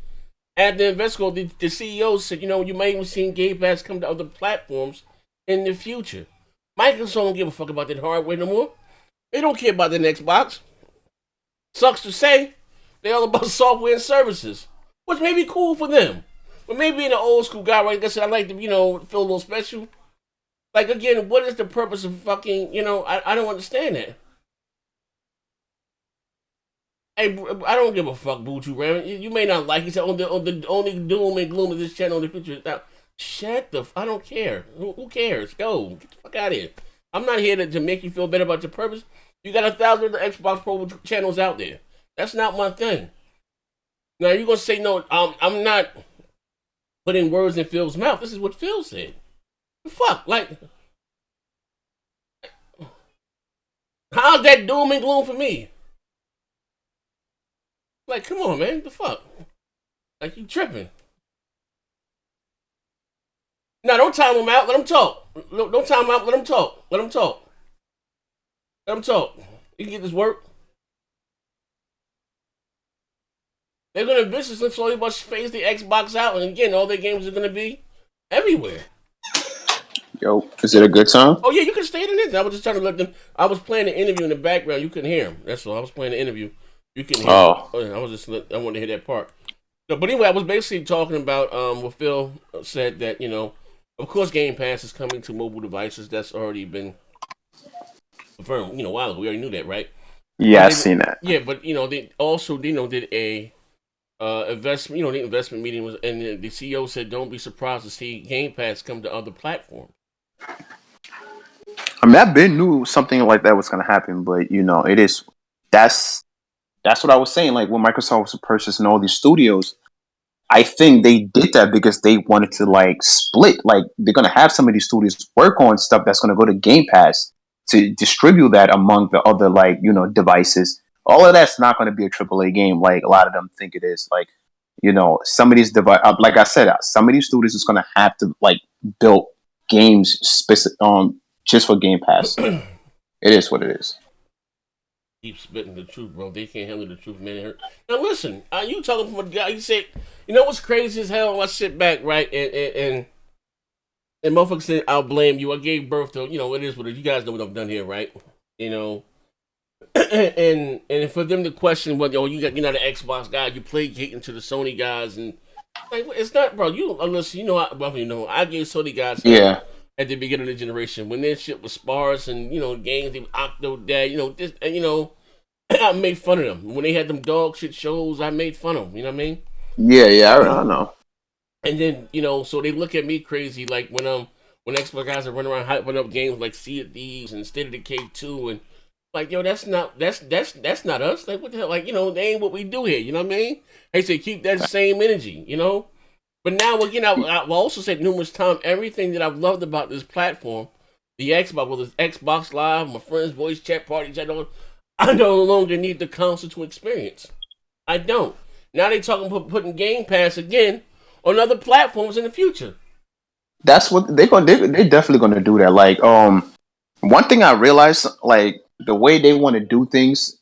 At the investment, the CEO said, you know, you may even see Game Pass come to other platforms in the future. Microsoft don't give a fuck about that hardware no more. They don't care about the Xbox. Sucks to say, they're all about software and services, which may be cool for them. But maybe being an old school guy, right? Like I said, I like to, feel a little special. Like, again, what is the purpose of fucking, I don't understand that. Hey, I don't give a fuck, Buju Ram. You may not like it. Say, the only doom and gloom of this channel in the future. Now, shut the. I don't care. Who cares? Go. Get the fuck out of here. I'm not here to make you feel better about your purpose. You got 1,000 other Xbox Pro channels out there. That's not my thing. Now, you're going to say, no, I'm not putting words in Phil's mouth. This is what Phil said. The fuck? Like, how's that doom and gloom for me? Like, come on, man. The fuck? Like, you tripping. Now, don't time him out. Let him talk. Don't time him out. Let him talk. Let him talk. Let him talk. You can get this work. They're going to viciously slowly but phase the Xbox out. And again, all their games are going to be everywhere. Yo, is it a good time? Oh, yeah, you can stay in it. I was just trying to let them. I was playing the interview in the background. You couldn't hear him. That's all. I was playing the interview. You can hear him. I wanted to hear that part. So, but anyway, I was basically talking about what Phil said that, of course, Game Pass is coming to mobile devices. That's already been confirmed, a while ago. We already knew that, right? Yeah, I've seen that. Yeah, but, they also, did a investment, the investment meeting was, and the CEO said, don't be surprised to see Game Pass come to other platforms. I mean, I've been knew something like that was going to happen, but, it is, that's what I was saying. Like, when Microsoft was purchasing all these studios, I think they did that because they wanted to like split. Like, they're gonna have some of these studios work on stuff that's gonna go to Game Pass to distribute that among the other devices. All of that's not gonna be a AAA game like a lot of them think it is. Like, some of these like I said, some of these studios is gonna have to like build games specific just for Game Pass. It is what it is. Keep spitting the truth, bro. They can't handle the truth, man. Now listen, you talking from a guy. You say, what's crazy as hell? I sit back, right, and motherfuckers say, I'll blame you. I gave birth to, it is what it is. You guys know what I've done here, right? And for them to question whether you're not an Xbox guy, you play getting to the Sony guys, and like it's not, bro. Listen, I gave Sony guys at the beginning of the generation when their shit was sparse and games they were Octodad, this and I made fun of them when they had them dog shit shows. I made fun of them. You know what I mean? Yeah, I know. And then so they look at me crazy like when Xbox guys are running around hyping up games like Sea of Thieves and State of Decay 2 and like that's not us. Like what the hell? Like they ain't what we do here. You know what I mean? They say keep that same energy. But now again, I've also said numerous times everything that I've loved about this platform, the Xbox, whether it's Xbox Live, my friends' voice chat parties, I no longer need the console to experience. I don't. Now they talking about putting Game Pass again on other platforms in the future. That's what they're definitely gonna do that. Like, one thing I realized, like the way they want to do things,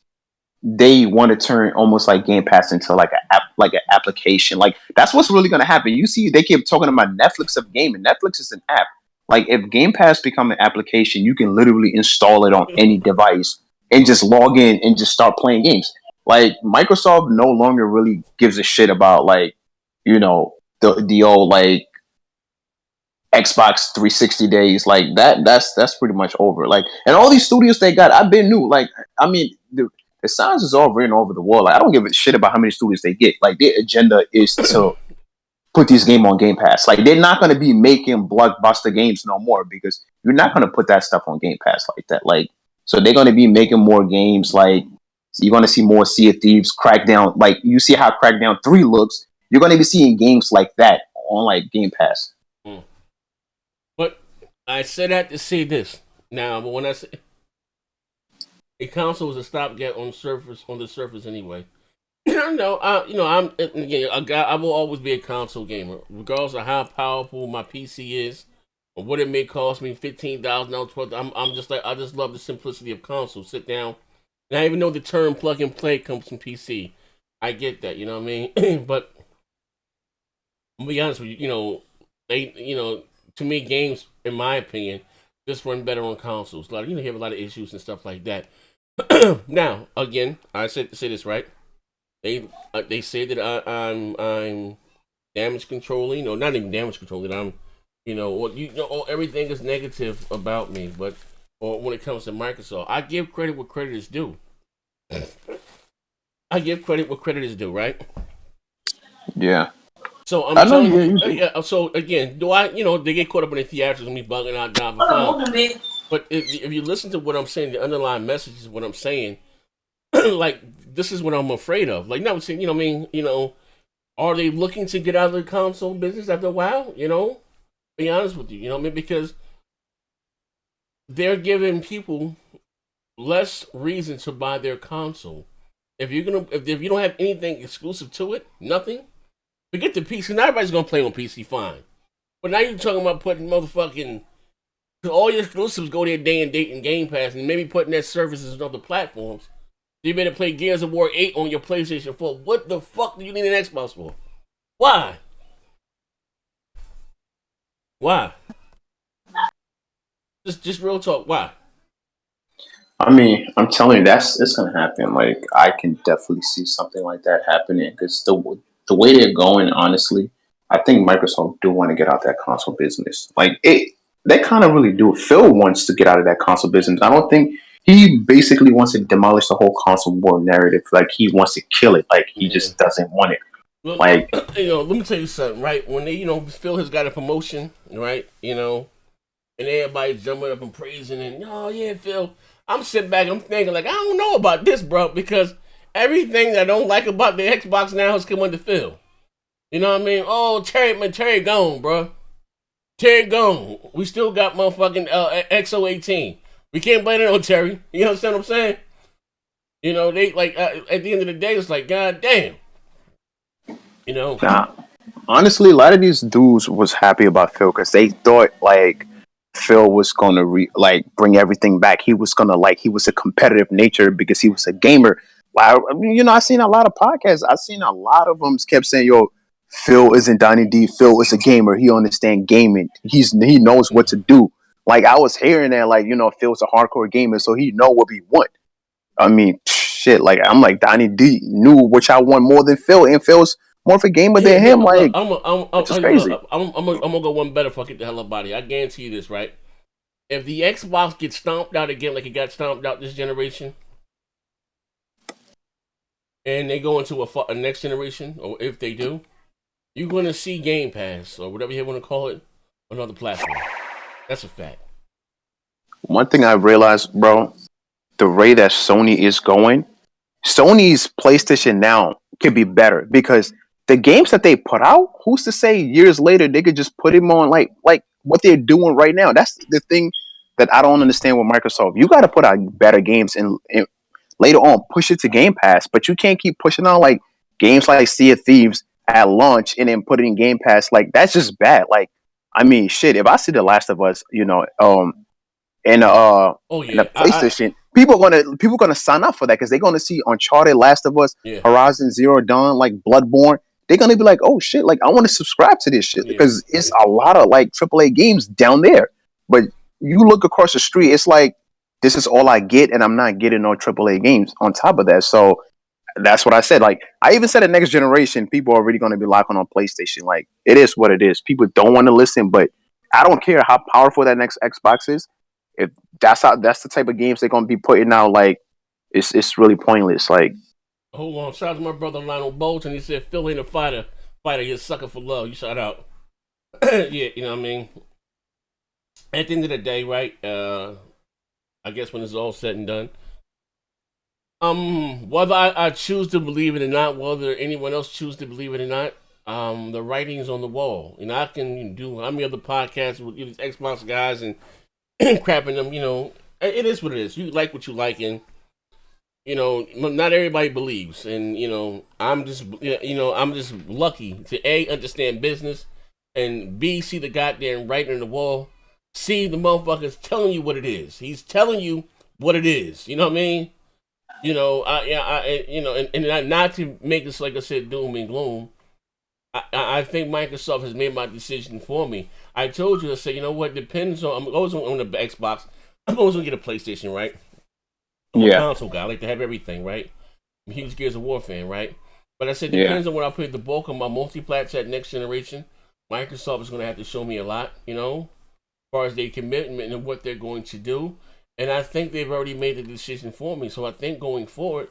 they want to turn almost like Game Pass into like an application. Like that's what's really gonna happen. You see, they keep talking about Netflix of gaming. Netflix is an app. Like if Game Pass become an application, you can literally install it on any device and just log in and just start playing games. Like Microsoft no longer really gives a shit about like, the old like Xbox 360 days like that. That's pretty much over. Like, and all these studios they got, I've been new. Like, I mean, the signs is all written over the wall. Like, I don't give a shit about how many studios they get. Like, their agenda is to put this game on Game Pass. Like, they're not going to be making blockbuster games no more because you're not going to put that stuff on Game Pass like that. Like, so they're going to be making more games. Like, you're going to see more Sea of Thieves, Crackdown. Like, you see how Crackdown 3 looks. You're going to be seeing games like that on like Game Pass. But I said that to say this. Now, but when I say a console is a stopgap on the surface anyway. No, I'm again a guy. I will always be a console gamer, regardless of how powerful my PC is or what it may cost me, $15,000, I'm just like I just love the simplicity of console. Sit down, and I even know the term plug and play comes from PC. I get that, you know what I mean. But I'm gonna be honest with you, they, to me, games, in my opinion, just run better on consoles. Like, you have a lot of issues and stuff like that. Now, again, I say this right. They say that I'm damage controlling, or not even damage controlling. I'm, everything is negative about me. But or when it comes to Microsoft, I give credit what credit is due. I give credit what credit is due, right? Yeah. So I'm I know. telling Yeah. you. So again, do I? They get caught up in the theatrics and me bugging out down the phone. But if you listen to what I'm saying, the underlying message is what I'm saying. Like, this is what I'm afraid of. Like, not saying, are they looking to get out of the console business after a while? Be honest with you, because they're giving people less reason to buy their console. If you don't have anything exclusive to it, nothing. Forget the PC. Now everybody's gonna play on PC, fine. But now you're talking about putting motherfucking all your exclusives go there day and date in Game Pass, and maybe putting that services on other platforms. You better play Gears of War 8 on your PlayStation 4. What the fuck do you need an Xbox for? Why? Why? Just real talk. Why? I mean, I'm telling you, it's gonna happen. Like, I can definitely see something like that happening because the way they're going, honestly, I think Microsoft do want to get out that console business. Like, they kind of really do. Phil wants to get out of that console business. I don't think he basically wants to demolish the whole console war narrative. Like, he wants to kill it. Like, he just doesn't want it. Well, Like, let me tell you something, right? When they, Phil has got a promotion, right? And everybody's jumping up and praising, and oh yeah, Phil. I'm sitting back, I'm thinking like, I don't know about this, bro, because everything that I don't like about the Xbox now has come under Phil. You know what I mean? Oh, Terry gone, bro. Terry gone. We still got motherfucking XO18. We can't blame it on Terry. You understand what I'm saying? They like at the end of the day, it's like, god damn. nah, honestly, a lot of these dudes was happy about Phil because they thought like Phil was gonna bring everything back. He was gonna he was a competitive nature because he was a gamer. I mean, I seen a lot of podcasts. I seen a lot of them kept saying, "Yo, Phil isn't Donnie D. Phil is a gamer. He understands gaming. He knows what to do." Like, I was hearing that, Phil's a hardcore gamer, so he know what we want. I mean, shit. Like, I'm like, Donnie D knew which I want more than Phil, and Phil's more of a gamer than him. Like, it's just crazy. I'm gonna go one better. Fuck it, the hell up, body. I guarantee you this, right? If the Xbox gets stomped out again, like it got stomped out this generation, and they go into a next generation, or if they do, you're gonna see Game Pass or whatever you want to call it on another platform. That's a fact. One thing I realized, bro, the rate that Sony is going, Sony's PlayStation Now can be better because the games that they put out, who's to say years later they could just put them on like what they're doing right now? That's the thing that I don't understand with Microsoft. You got to put out better games and later on push it to Game Pass, but you can't keep pushing on like games like Sea of Thieves at launch and then put it in Game Pass. Like, that's just bad. Like, I mean, shit. If I see The Last of Us, in the PlayStation, people gonna sign up for that because they're gonna see Uncharted, Last of Us, Yeah. Horizon Zero Dawn, like Bloodborne. They're gonna be like, oh shit, like I want to subscribe to this shit because it's a lot of like AAA games down there. But you look across the street, it's like this is all I get, and I'm not getting no AAA games on top of that. So that's what I said. Like, I even said the next generation, people are already gonna be locking on PlayStation. Like, it is what it is. People don't want to listen, but I don't care how powerful that next Xbox is. If that's the type of games they're gonna be putting out, like it's really pointless. Like, Hold on, shout out to my brother Lionel Bolton. He said Phil ain't a fighter. He's a sucker for love. You shout out. Yeah, you know what I mean? At the end of the day, right? I guess when it's all said and done. Whether I choose to believe it or not, whether anyone else choose to believe it or not, the writing's on the wall. I can do how many other podcasts with these Xbox guys and crapping them, it is what it is. You like what you like, and not everybody believes, and I'm just lucky to A, understand business, and B, see the goddamn writing on the wall, C, the motherfucker's telling you what it is. He's telling you what it is. You know what I mean? And not to make this, like I said, doom and gloom. I think Microsoft has made my decision for me. I told you, I said, you know what? Depends on. I'm always on the Xbox. I'm always gonna get a PlayStation, right? I'm a Yeah, console guy. I like to have everything, right? I'm a huge Gears of War fan, right? But I said yeah. depends on what I put the bulk of my multi-plats at next generation. Microsoft is gonna have to show me a lot, as far as their commitment and what they're going to do. And I think they've already made the decision for me. So I think going forward,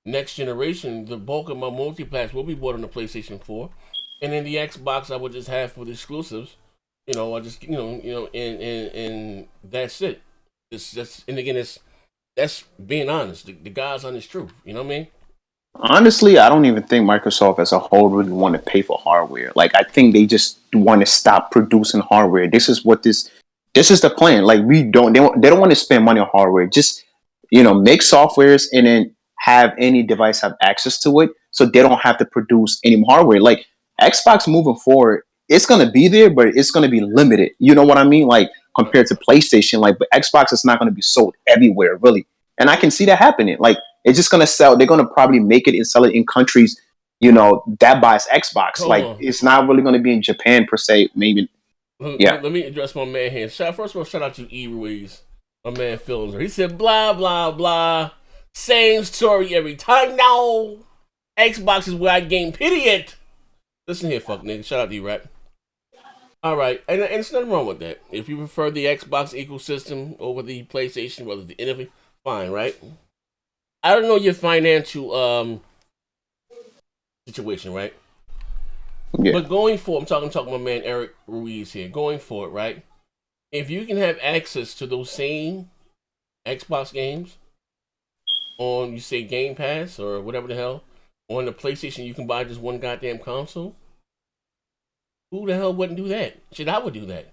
next generation, the bulk of my multiplats will be bought on the PlayStation 4. And then the Xbox I would just have for the exclusives. I just and that's it. And again that's being honest. The God's honest truth. You know what I mean? Honestly, I don't even think Microsoft as a whole really want to pay for hardware. Like, I think they just want to stop producing hardware. This is the plan. Like, they don't want to spend money on hardware. Just, make softwares and then have any device have access to it, so they don't have to produce any more hardware. Like, Xbox moving forward, it's gonna be there, but it's gonna be limited. You know what I mean? Like, compared to PlayStation, like, but Xbox is not gonna be sold everywhere, really. And I can see that happening. Like, it's just gonna sell. They're gonna probably make it and sell it in countries, that buys Xbox. Hold Like, on. it's not really gonna be in Japan per se. Maybe, yeah. Let me address my man here. First of all, shout out to E. Ruiz, my man Phil. He said, blah, blah, blah. Same story every time now. Xbox is where I game, period. Listen here, fuck nigga. Shout out to you, rap. All right, and there's nothing wrong with that. If you prefer the Xbox ecosystem over the PlayStation, whether the anything, fine, right? I don't know your financial situation, right? Yeah. But going forward, I'm talking to my man Eric Ruiz here. Going forward, right? If you can have access to those same Xbox games on, you say, Game Pass or whatever the hell, on the PlayStation, you can buy just one goddamn console. Who the hell wouldn't do that? Shit, I would do that.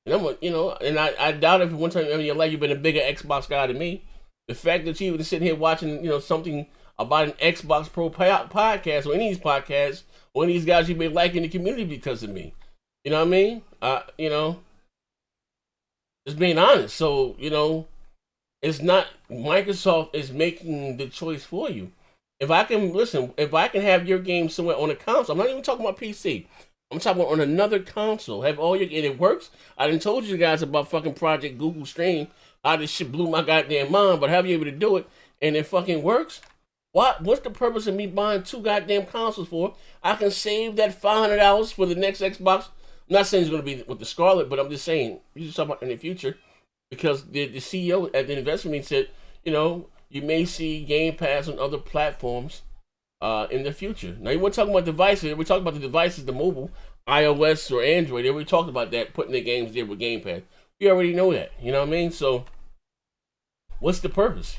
And and I doubt if one time in your life you've been a bigger Xbox guy than me. The fact that you even sitting here watching, something about an Xbox Pro podcast or any of these podcasts or any of these guys you've been liking the community because of me. You know what I mean? Just being honest. So, it's not Microsoft is making the choice for you. If I can have your game somewhere on a console, I'm not even talking about PC. I'm talking about on another console. Have all your and it works. I done told you guys about fucking Project Google Stream. How this shit blew my goddamn mind, but have you able to do it and it fucking works? What's the purpose of me buying two goddamn consoles for? I can save that $500 for the next Xbox. I'm not saying it's gonna be with the Scarlet, but I'm just saying you just talk about in the future because the CEO at the investment meeting said, you may see Game Pass on other platforms in the future. Now, you weren't talking about devices. We're talking about the devices, the mobile, iOS or Android. They already talked about that, putting their games there with Game Pass. We already know that. You know what I mean? So, what's the purpose?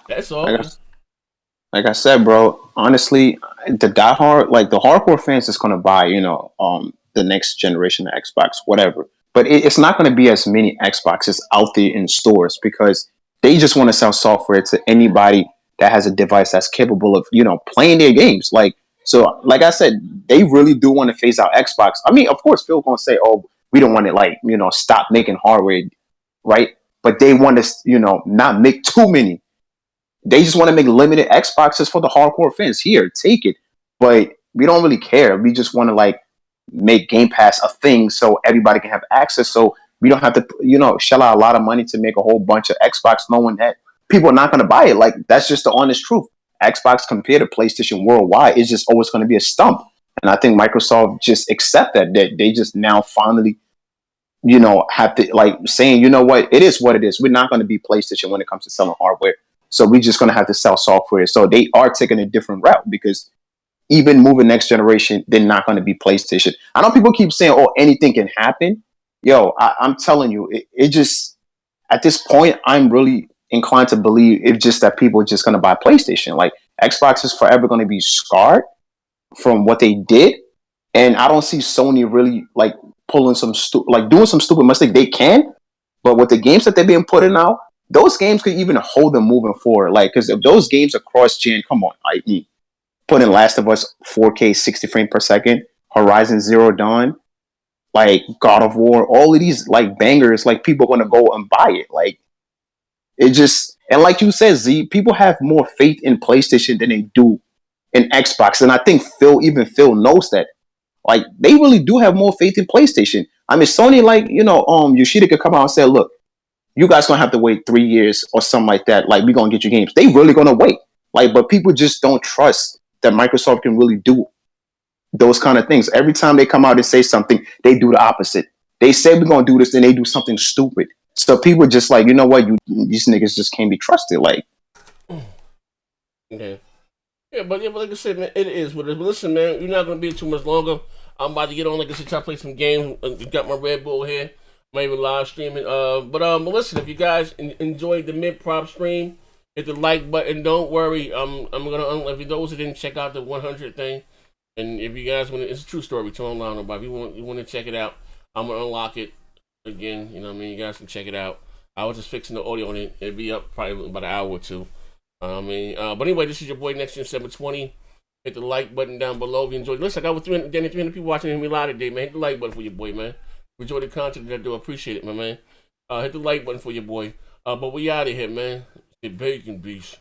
That's all. Like I said, bro, honestly, the hardcore fans is gonna buy, the next generation of Xbox, whatever. But it's not gonna be as many Xboxes out there in stores because they just want to sell software to anybody that has a device that's capable of, playing their games. Like I said, they really do want to phase out Xbox. I mean, of course, Phil gonna say, "Oh, we don't want to stop making hardware," right? But they want to, not make too many. They just want to make limited Xboxes for the hardcore fans. Here, take it. But we don't really care. We just want to make Game Pass a thing so everybody can have access. So we don't have to, shell out a lot of money to make a whole bunch of Xbox, knowing that people are not going to buy it. Like, that's just the honest truth. Xbox compared to PlayStation worldwide is just always going to be a stump. And I think Microsoft just accept that they just now finally, have to saying, you know what it is. We're not going to be PlayStation when it comes to selling hardware. So we're just going to have to sell software. So they are taking a different route because even moving next generation, they're not going to be PlayStation. I know people keep saying, "Oh, anything can happen." Yo, I'm telling you, it just at this point, I'm really inclined to believe it's just that people are just going to buy PlayStation. Like, Xbox is forever going to be scarred from what they did, and I don't see Sony really pulling doing some stupid mistake. They can, but with the games that they've been putting out, those games could even hold them moving forward. Because if those games are cross-gen, come on, put in Last of Us 4K 60 frames per second, Horizon Zero Dawn, God of War, all of these bangers, people are gonna go and buy it. It just, and like you said, Z, people have more faith in PlayStation than they do in Xbox, and I think Phil knows that. Like they really do have more faith in PlayStation. I mean, Sony, like Yoshida could come out and say, "Look, you guys gonna have to wait 3 years or something like that. Like, we gonna get your games." They really gonna wait. Like, but people just don't trust that Microsoft can really do those kind of things. Every time they come out and say something, they do the opposite. They say we're gonna do this, then they do something stupid. So people just like, you know what, these niggas just can't be trusted. Like, yeah. Yeah, but like I said, man, it is what it is. But listen, man, you're not gonna be too much longer. I'm about to get on, like I said, try to play some games. Got my Red Bull here. Maybe live streaming. But listen, if you guys enjoyed the mid prop stream, hit the like button. Don't worry. I'm gonna if those who didn't check out the 100 thing, and if you guys want, it's a true story. Tell them about. If you want to check it out, I'm gonna unlock it again. You know what I mean? You guys can check it out. I was just fixing the audio on it. It'd be up probably about an hour or two. But anyway, this is your boy Next Gen 720. Hit the like button down below if you enjoyed. Listen, I got over 300 people watching me live today, man. Hit the like button for your boy, man. Enjoy the content that I do. Appreciate it, my man. Hit the like button for your boy. But we out of here, man. Bacon grease.